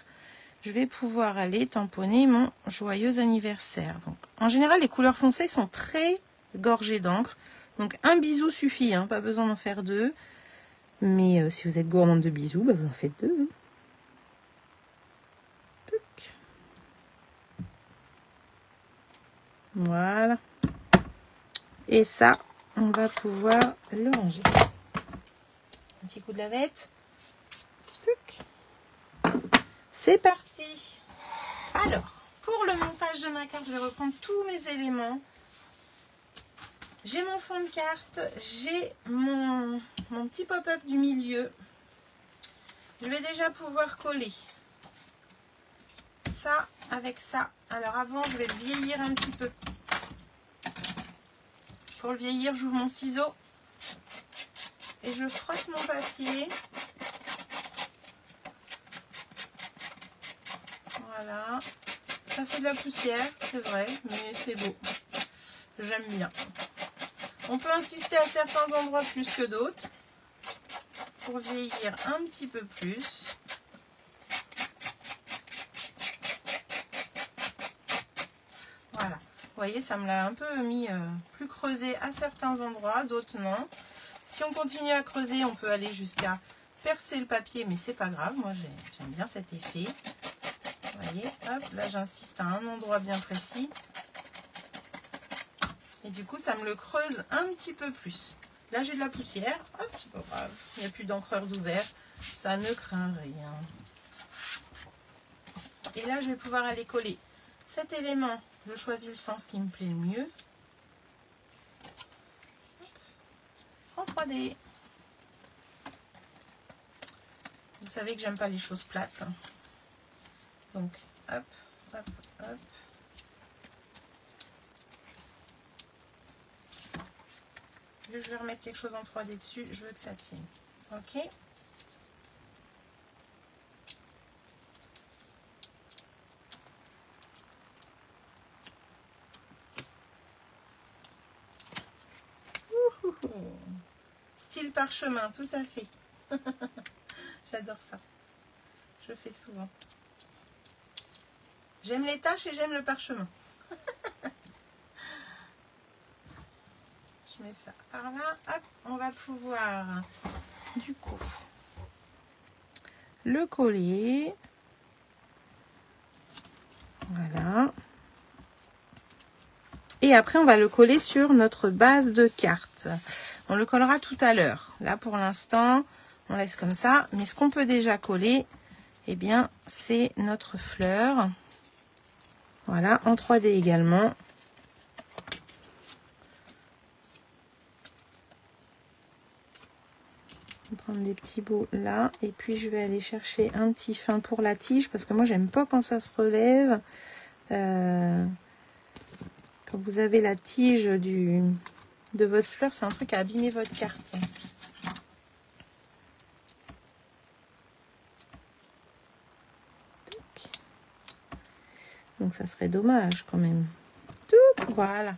Je vais pouvoir aller tamponner mon joyeux anniversaire. Donc, en général, les couleurs foncées sont très gorgées d'encre. Donc un bisou suffit, hein, pas besoin d'en faire deux. Mais si vous êtes gourmande de bisous, bah, vous en faites deux. Hein. Voilà. Et ça, on va pouvoir le ranger. Un petit coup de lavette. C'est parti. Alors, pour le montage de ma carte, je vais reprendre tous mes éléments. J'ai mon fond de carte, j'ai mon petit pop-up du milieu. Je vais déjà pouvoir coller ça avec ça. Alors avant, je vais le vieillir un petit peu. Pour le vieillir, j'ouvre mon ciseau et je frotte mon papier. Voilà. Ça fait de la poussière, c'est vrai, mais c'est beau. J'aime bien. On peut insister à certains endroits plus que d'autres pour vieillir un petit peu plus. Voilà. Vous voyez, ça me l'a un peu mis plus creusé à certains endroits, d'autres non. Si on continue à creuser, on peut aller jusqu'à percer le papier, mais c'est pas grave. Moi, j'aime bien cet effet. Vous voyez, hop, là j'insiste à un endroit bien précis. Et du coup, ça me le creuse un petit peu plus. Là, j'ai de la poussière. Hop, c'est pas grave. Il n'y a plus d'encreur d'ouvert. Ça ne craint rien. Et là, je vais pouvoir aller coller cet élément. Je choisis le sens qui me plaît le mieux. En 3D. Vous savez que j'aime pas les choses plates. Donc, hop, hop, hop. Je vais remettre quelque chose en 3D dessus. Je veux que ça tienne. Ok. Style parchemin, tout à fait. J'adore ça. Je fais souvent. J'aime les taches et j'aime le parchemin. Je mets ça par là. Hop, on va pouvoir du coup le coller. Voilà. Et après, on va le coller sur notre base de carte. On le collera tout à l'heure. Là, pour l'instant, on laisse comme ça. Mais ce qu'on peut déjà coller, eh bien, c'est notre fleur. Voilà, en 3D également. Je vais prendre des petits bouts là. Et puis, je vais aller chercher un petit fin pour la tige. Parce que moi, j'aime pas quand ça se relève. Quand vous avez la tige de votre fleur, c'est un truc à abîmer votre carte. Donc ça serait dommage quand même. Tout, voilà.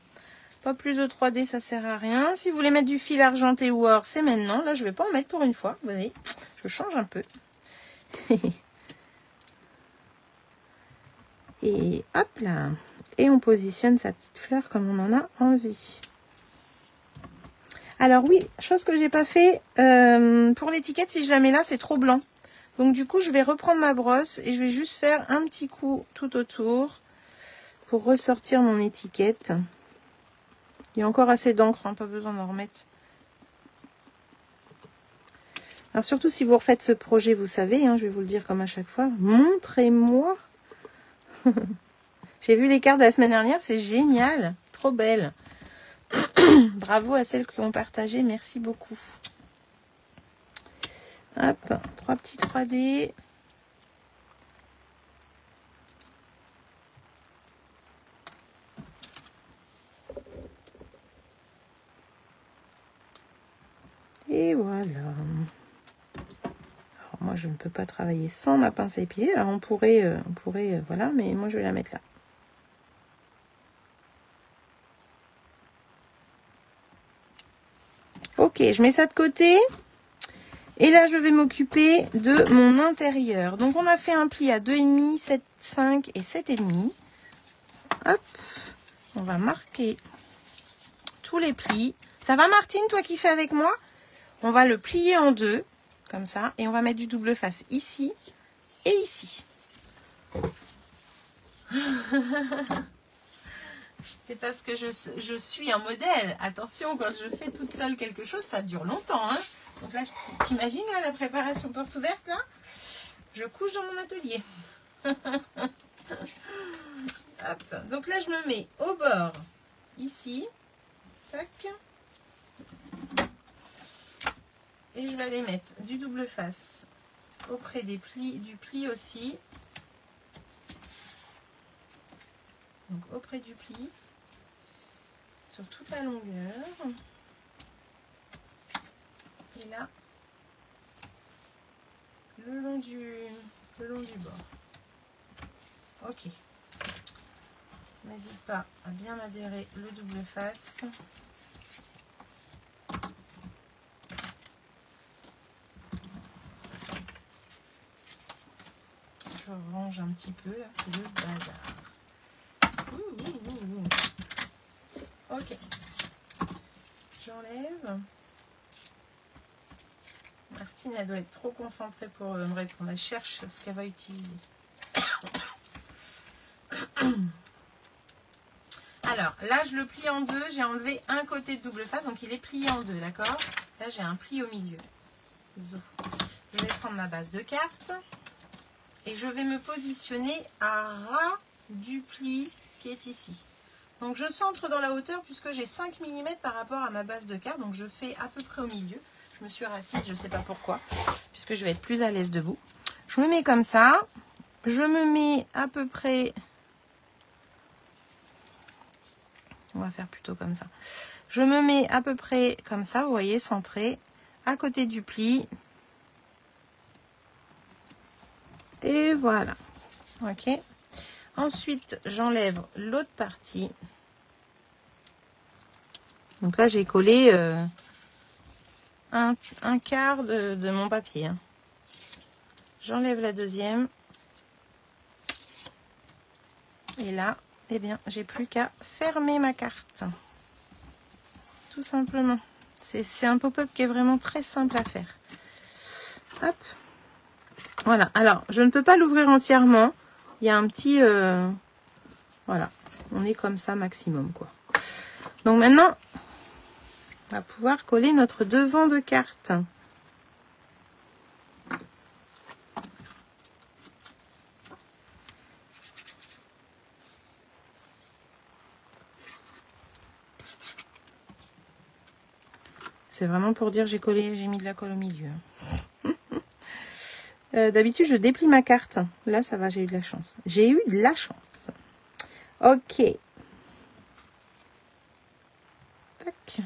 Pas plus de 3D, ça sert à rien. Si vous voulez mettre du fil argenté ou or, c'est maintenant. Là, je vais pas en mettre pour une fois. Vous voyez, je change un peu. Et hop là. Et on positionne sa petite fleur comme on en a envie. Alors oui, chose que j'ai pas fait, pour l'étiquette, si je la mets là, c'est trop blanc. Donc du coup, je vais reprendre ma brosse et je vais juste faire un petit coup tout autour pour ressortir mon étiquette. Il y a encore assez d'encre, hein, pas besoin d'en remettre. Alors surtout si vous refaites ce projet, vous savez, hein, je vais vous le dire comme à chaque fois, montrez-moi. J'ai vu les cartes de la semaine dernière, c'est génial, trop belle. Bravo à celles qui ont partagé, merci beaucoup. Hop, 3 petits 3D. Et voilà. Alors moi, je ne peux pas travailler sans ma pince à épiler. Alors on pourrait, voilà, mais moi je vais la mettre là. Ok, je mets ça de côté. Et là, je vais m'occuper de mon intérieur. Donc, on a fait un pli à 2,5, 7,5 et 7,5. Hop, on va marquer tous les plis. Ça va, Martine, toi qui fais avec moi? On va le plier en deux, comme ça. Et on va mettre du double face ici et ici. C'est parce que je suis un modèle. Attention, quand je fais toute seule quelque chose, ça dure longtemps, hein. Donc là, t'imagines là, la préparation porte ouverte là? Je couche dans mon atelier. Hop. Donc là, je me mets au bord, ici. Tac. Et je vais aller mettre du double face auprès des plis, du pli aussi. Donc auprès du pli. Sur toute la longueur. Et là, le long du bord. Ok. N'hésite pas à bien adhérer le double face. Je range un petit peu là, c'est le bazar. Ok. J'enlève. Martine, elle doit être trop concentrée pour me répondre. Elle cherche ce qu'elle va utiliser. Alors, là, je le plie en deux. J'ai enlevé un côté de double face, donc il est plié en deux, d'accord? Là, j'ai un pli au milieu. Je vais prendre ma base de carte et je vais me positionner à ras du pli qui est ici. Donc, je centre dans la hauteur puisque j'ai 5 mm par rapport à ma base de carte. Donc, je fais à peu près au milieu. Je me suis rassise, je ne sais pas pourquoi, puisque je vais être plus à l'aise debout. Je me mets comme ça. Je me mets à peu près... On va faire plutôt comme ça. Je me mets à peu près comme ça, vous voyez, centré, à côté du pli. Et voilà. Ok. Ensuite, j'enlève l'autre partie. Donc là, j'ai collé un quart de mon papier. Hein. J'enlève la deuxième. Et là, eh bien, j'ai plus qu'à fermer ma carte. Tout simplement. C'est un pop-up qui est vraiment très simple à faire. Hop. Voilà. Alors, je ne peux pas l'ouvrir entièrement. Il y a un petit... voilà. On est comme ça maximum, quoi. Donc maintenant, on va pouvoir coller notre devant de carte. C'est vraiment pour dire j'ai mis de la colle au milieu. D'habitude, je déplie ma carte. Là, ça va, j'ai eu de la chance. J'ai eu de la chance. Ok.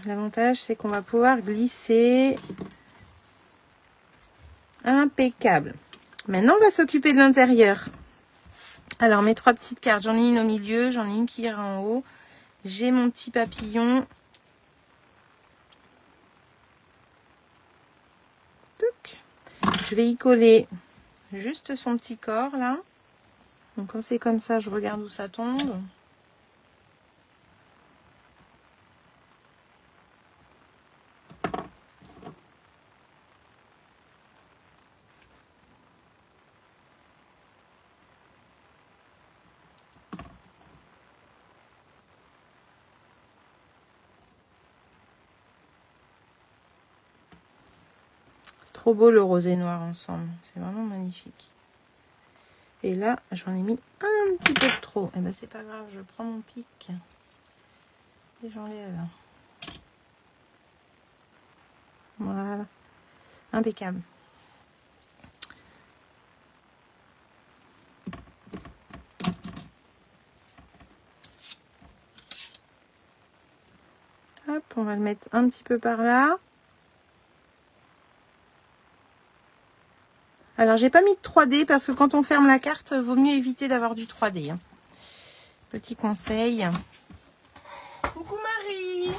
L'avantage, c'est qu'on va pouvoir glisser. Impeccable. Maintenant, on va s'occuper de l'intérieur. Alors, mes 3 petites cartes, j'en ai une au milieu, j'en ai une qui ira en haut. J'ai mon petit papillon. Touc. Je vais y coller juste son petit corps, là. Donc, quand c'est comme ça, je regarde où ça tombe. Trop beau le rose et noir ensemble. C'est vraiment magnifique. Et là, j'en ai mis un petit peu de trop. Et ben c'est pas grave, je prends mon pic et j'enlève. Voilà. Impeccable. Hop, on va le mettre un petit peu par là. Alors, j'ai pas mis de 3D parce que quand on ferme la carte, vaut mieux éviter d'avoir du 3D. Hein. Petit conseil. Coucou Marie!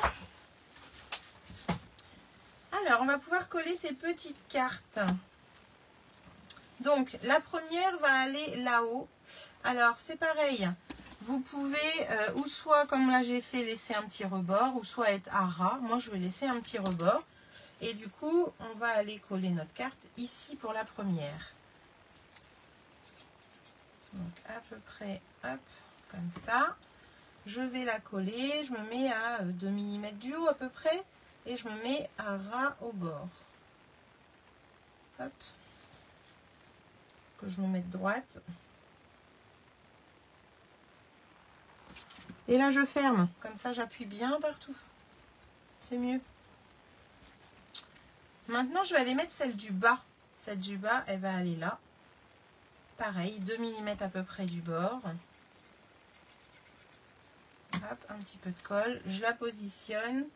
Alors, on va pouvoir coller ces petites cartes. Donc, la première va aller là-haut. Alors, c'est pareil. Vous pouvez, ou soit, comme là j'ai fait, laisser un petit rebord, ou soit être à ras. Moi, je vais laisser un petit rebord. Et du coup, on va aller coller notre carte ici pour la première. Donc, à peu près, hop, comme ça. Je vais la coller. Je me mets à 2 mm du haut à peu près. Et je me mets à ras au bord. Hop. Que je me mette droite. Et là, je ferme. Comme ça, j'appuie bien partout. C'est mieux. Maintenant, je vais aller mettre celle du bas. Celle du bas, elle va aller là. Pareil, 2 mm à peu près du bord. Hop, un petit peu de colle. Je la positionne.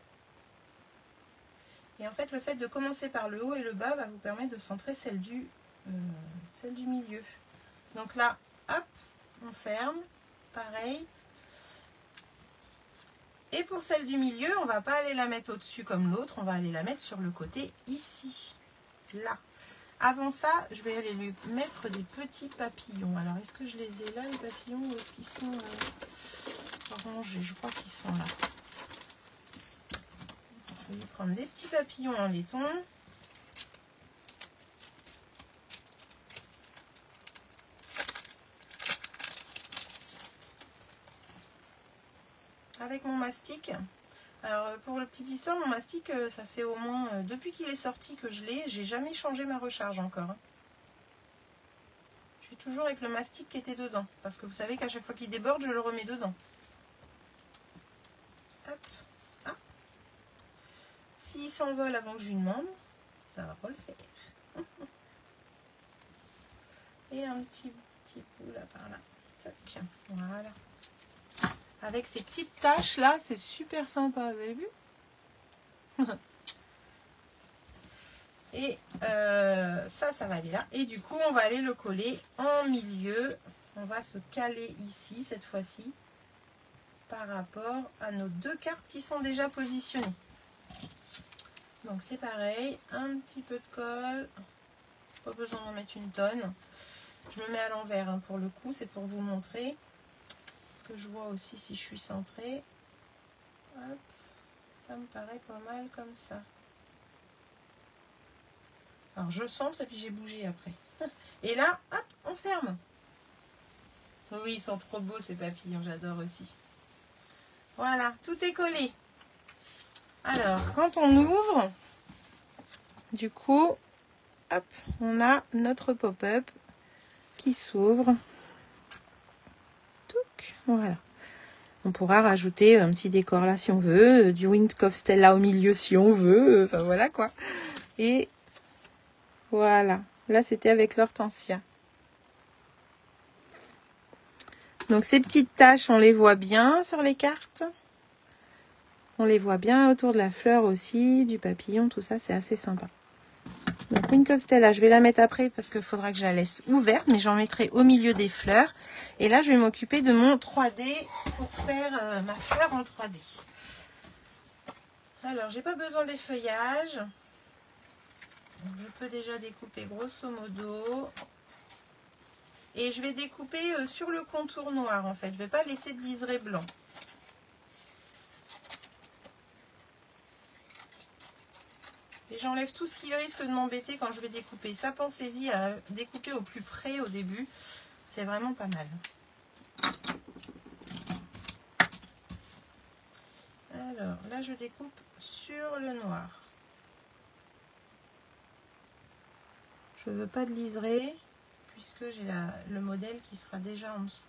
Et en fait, le fait de commencer par le haut et le bas va vous permettre de centrer celle du milieu. Donc là, hop, on ferme. Pareil. Et pour celle du milieu, on ne va pas aller la mettre au-dessus comme l'autre, on va aller la mettre sur le côté ici, là. Avant ça, je vais aller lui mettre des petits papillons. Alors, est-ce que je les ai là, les papillons, ou est-ce qu'ils sont rangés? Je crois qu'ils sont là. Je vais lui prendre des petits papillons en laiton. Avec mon mastic. Alors pour la petite histoire, mon mastic, ça fait au moins depuis qu'il est sorti que je l'ai, j'ai jamais changé ma recharge encore. Je suis toujours avec le mastic qui était dedans, parce que vous savez qu'à chaque fois qu'il déborde, je le remets dedans. Hop. Ah. S'il s'envole avant que je lui demande, ça va pas le faire. Et un petit bout là par là. Tac. Voilà. Avec ces petites taches là, c'est super sympa, vous avez vu? Et ça va aller là. Et du coup, on va aller le coller en milieu. On va se caler ici, cette fois-ci, par rapport à nos deux cartes qui sont déjà positionnées. Donc c'est pareil, un petit peu de colle. Pas besoin d'en mettre une tonne. Je me mets à l'envers hein, pour le coup, c'est pour vous montrer que je vois aussi si je suis centrée. Hop, ça me paraît pas mal comme ça. Alors je centre et puis j'ai bougé après. Et là, hop, on ferme. Oui, ils sont trop beaux ces papillons, j'adore aussi. Voilà, tout est collé. Alors, quand on ouvre, du coup, hop, on a notre pop-up qui s'ouvre. Voilà. On pourra rajouter un petit décor là si on veut, du Windkopf Stella au milieu si on veut, enfin voilà quoi. Et voilà, là c'était avec l'hortensia. Donc ces petites taches, on les voit bien sur les cartes. On les voit bien autour de la fleur aussi, du papillon, tout ça, c'est assez sympa. Donc Windkopf Stella, je vais la mettre après parce qu'il faudra que je la laisse ouverte, mais j'en mettrai au milieu des fleurs. Et là, je vais m'occuper de mon 3D pour faire ma fleur en 3D. Alors, j'ai pas besoin des feuillages. Donc, je peux déjà découper grosso modo. Et je vais découper sur le contour noir en fait. Je ne vais pas laisser de liseré blanc. Et j'enlève tout ce qui risque de m'embêter quand je vais découper. Ça, pensez-y à découper au plus près au début. C'est vraiment pas mal. Alors, là, je découpe sur le noir. Je ne veux pas de liseré, puisque j'ai le modèle qui sera déjà en dessous.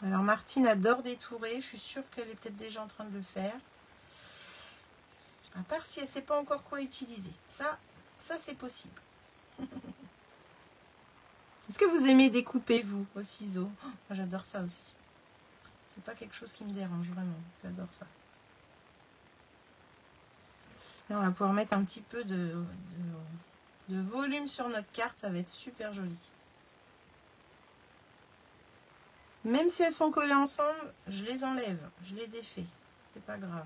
Alors Martine adore détourer, je suis sûre qu'elle est peut-être déjà en train de le faire. À part si elle ne sait pas encore quoi utiliser. Ça c'est possible. Est-ce que vous aimez découper, vous, au ciseau? Oh, moi, j'adore ça aussi. C'est pas quelque chose qui me dérange, vraiment. J'adore ça. Là, on va pouvoir mettre un petit peu de volume sur notre carte. Ça va être super joli. Même si elles sont collées ensemble, je les enlève. Je les défais. C'est pas grave.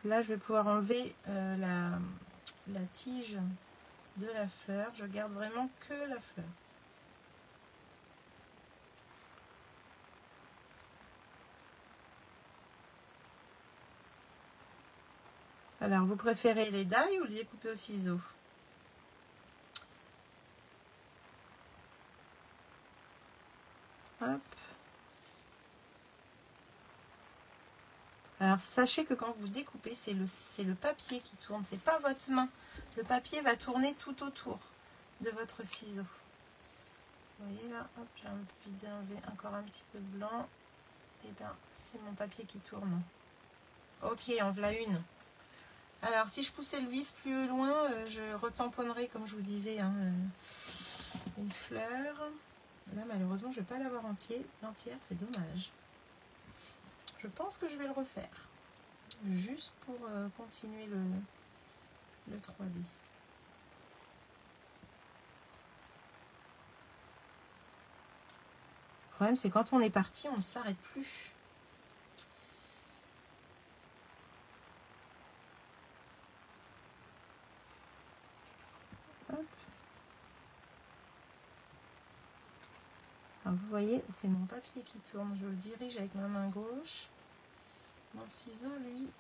Là, je vais pouvoir enlever la tige de la fleur. Je garde vraiment que la fleur. Alors, vous préférez les die ou les découper au ciseau? Hop. Alors, sachez que quand vous découpez, c'est le papier qui tourne, c'est pas votre main. Le papier va tourner tout autour de votre ciseau. Vous voyez là, hop, j'ai envie encore un petit peu de blanc. Et bien, c'est mon papier qui tourne. Ok, en voilà une. Alors, si je poussais le vis plus loin, je retamponnerais, comme je vous disais, hein, une fleur. Là, malheureusement, je ne vais pas l'avoir entière, c'est dommage. Je pense que je vais le refaire. Juste pour continuer le 3D. Le problème, c'est quand on est parti, on ne s'arrête plus. Hop. Alors, vous voyez, c'est mon papier qui tourne. Je le dirige avec ma main gauche. Mon ciseau, lui,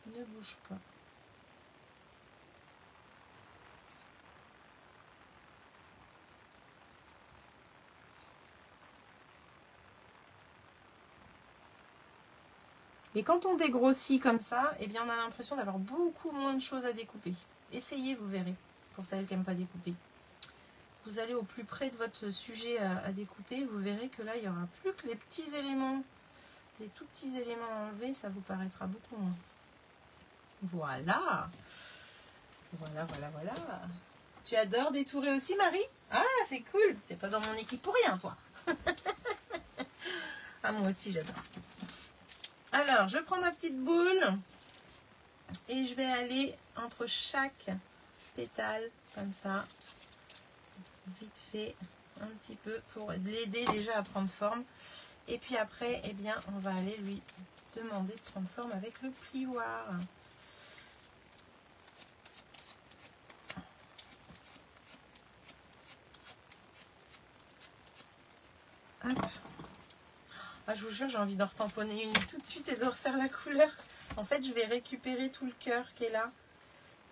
ne bouge pas. Et quand on dégrossit comme ça, eh bien, on a l'impression d'avoir beaucoup moins de choses à découper. Essayez, vous verrez, pour celles qui n'aiment pas découper. Vous allez au plus près de votre sujet à découper, vous verrez que là, il n'y aura plus que les petits éléments, les tout petits éléments enlevés, ça vous paraîtra beaucoup moins. Voilà. Voilà. Tu adores détourer aussi, Marie? Ah, c'est cool. T'es pas dans mon équipe pour rien, toi. Ah, moi aussi, j'adore. Alors, je prends ma petite boule et je vais aller entre chaque pétale, comme ça, vite fait, un petit peu, pour l'aider déjà à prendre forme. Et puis après, eh bien, on va aller lui demander de prendre forme avec le plioir. Hop. Ah, je vous jure, j'ai envie d'en retamponner une tout de suite et de refaire la couleur. En fait, je vais récupérer tout le cœur qui est là.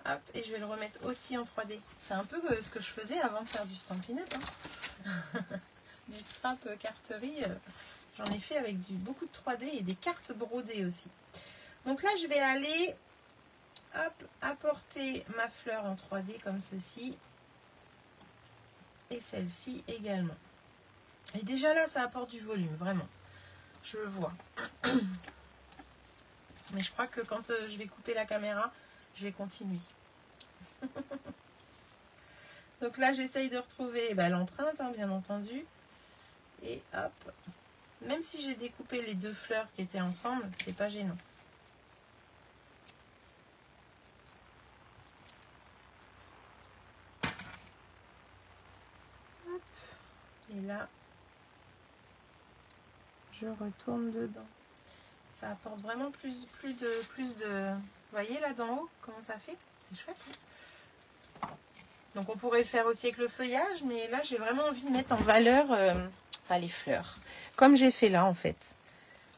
Hop, et je vais le remettre aussi en 3D. C'est un peu ce que je faisais avant de faire du Stampin' Up. Hein. Du scrap carterie. J'en ai fait avec beaucoup de 3D et des cartes brodées aussi. Donc là, je vais aller hop, apporter ma fleur en 3D comme ceci. Et celle-ci également. Et déjà là, ça apporte du volume, vraiment. Je le vois. Mais je crois que quand je vais couper la caméra, je vais continuer. Donc là, j'essaye de retrouver l'empreinte, hein, bien entendu. Et hop. Même si j'ai découpé les deux fleurs qui étaient ensemble, c'est pas gênant. Hop. Et là, je retourne dedans. Ça apporte vraiment plus de... Vous voyez là d'en haut, comment ça fait? C'est chouette. Hein, donc on pourrait le faire aussi avec le feuillage, mais là j'ai vraiment envie de mettre en valeur les fleurs. Comme j'ai fait là en fait.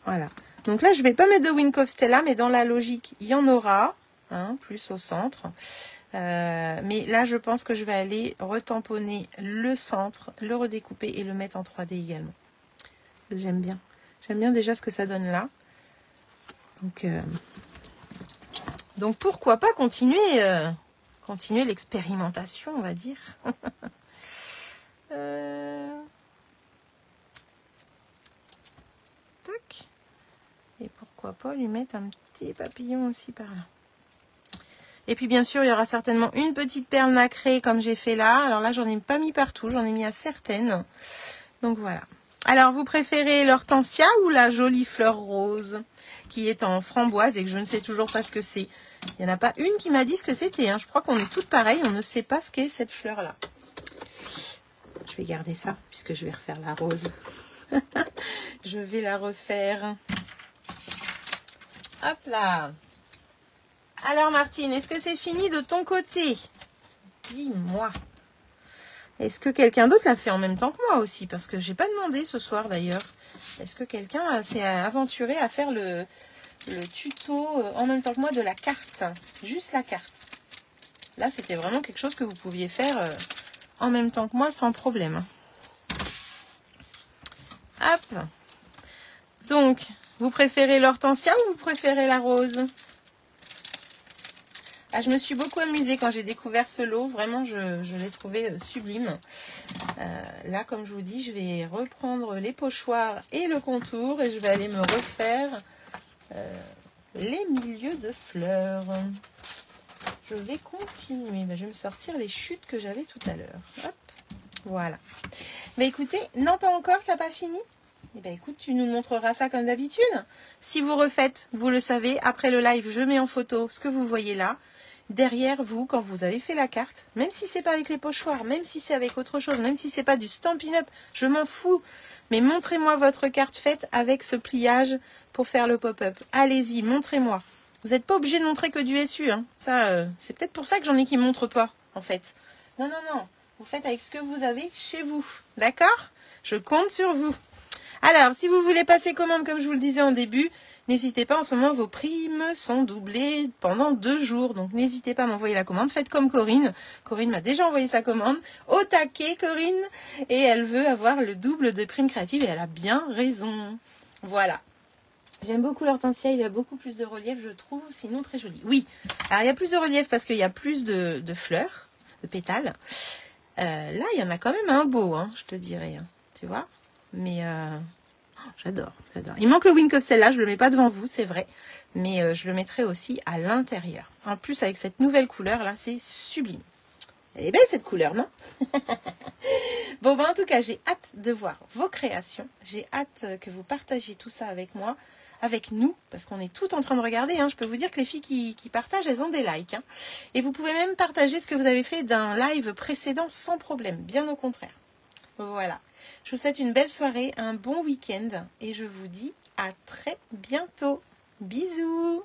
Voilà. Donc là je vais pas mettre de Wink of Stella, mais dans la logique il y en aura, hein, plus au centre. Mais là je pense que je vais aller retamponner le centre, le redécouper et le mettre en 3D également. J'aime bien. J'aime bien déjà ce que ça donne là. Donc pourquoi pas continuer l'expérimentation, on va dire. pas lui mettre un petit papillon aussi par là. Et puis bien sûr, il y aura certainement une petite perle nacrée comme j'ai fait là. Alors là, j'en ai pas mis partout, j'en ai mis à certaines. Donc voilà. Alors, vous préférez l'hortensia ou la jolie fleur rose qui est en framboise et que je ne sais toujours pas ce que c'est? Il n'y en a pas une qui m'a dit ce que c'était. Hein. Je crois qu'on est toutes pareilles, on ne sait pas ce qu'est cette fleur-là. Je vais garder ça puisque je vais refaire la rose. Je vais la refaire. Hop là. Alors Martine, est-ce que c'est fini de ton côté? Dis-moi. Est-ce que quelqu'un d'autre l'a fait en même temps que moi aussi? Parce que j'ai pas demandé ce soir d'ailleurs. Est-ce que quelqu'un s'est aventuré à faire le tuto en même temps que moi de la carte? Juste la carte. Là, c'était vraiment quelque chose que vous pouviez faire en même temps que moi sans problème. Hop. Donc, vous préférez l'hortensia ou vous préférez la rose? Ah, je me suis beaucoup amusée quand j'ai découvert ce lot. Vraiment, je l'ai trouvé sublime. Là, comme je vous dis, je vais reprendre les pochoirs et le contour. Et je vais aller me refaire les milieux de fleurs. Je vais continuer. Je vais me sortir les chutes que j'avais tout à l'heure. Hop, voilà. Mais écoutez, non, pas encore, t'as pas fini? Eh bien, écoute, tu nous montreras ça comme d'habitude. Si vous refaites, vous le savez, après le live, je mets en photo ce que vous voyez là. Derrière vous, quand vous avez fait la carte, même si c'est pas avec les pochoirs, même si c'est avec autre chose, même si c'est pas du Stampin' Up, je m'en fous. Mais montrez-moi votre carte faite avec ce pliage pour faire le pop-up. Allez-y, montrez-moi. Vous n'êtes pas obligé de montrer que du SU. Hein. Ça, c'est peut-être pour ça que j'en ai qui ne montrent pas, en fait. Non, non, non. Vous faites avec ce que vous avez chez vous. D'accord? Je compte sur vous. Alors, si vous voulez passer commande, comme je vous le disais en début, n'hésitez pas, en ce moment, vos primes sont doublées pendant 2 jours. Donc, n'hésitez pas à m'envoyer la commande. Faites comme Corinne. Corinne m'a déjà envoyé sa commande. Au taquet, Corinne. Et elle veut avoir le double de primes créatives et elle a bien raison. Voilà. J'aime beaucoup l'hortensia. Il y a beaucoup plus de relief, je trouve. Sinon, très joli. Oui. Alors, il y a plus de relief parce qu'il y a plus de fleurs, de pétales. Là, il y en a quand même un beau, hein, je te dirais. Hein, tu vois? Mais... j'adore, j'adore. Il manque le Wink of celle-là, je le mets pas devant vous, c'est vrai. Mais je le mettrai aussi à l'intérieur. En plus, avec cette nouvelle couleur, là, c'est sublime. Elle est belle, cette couleur, non? Bon, en tout cas, j'ai hâte de voir vos créations. J'ai hâte que vous partagiez tout ça avec moi, avec nous, parce qu'on est toutes en train de regarder. Hein. Je peux vous dire que les filles qui partagent, elles ont des likes. Hein. Et vous pouvez même partager ce que vous avez fait d'un live précédent sans problème, bien au contraire. Voilà. Je vous souhaite une belle soirée, un bon week-end et je vous dis à très bientôt. Bisous!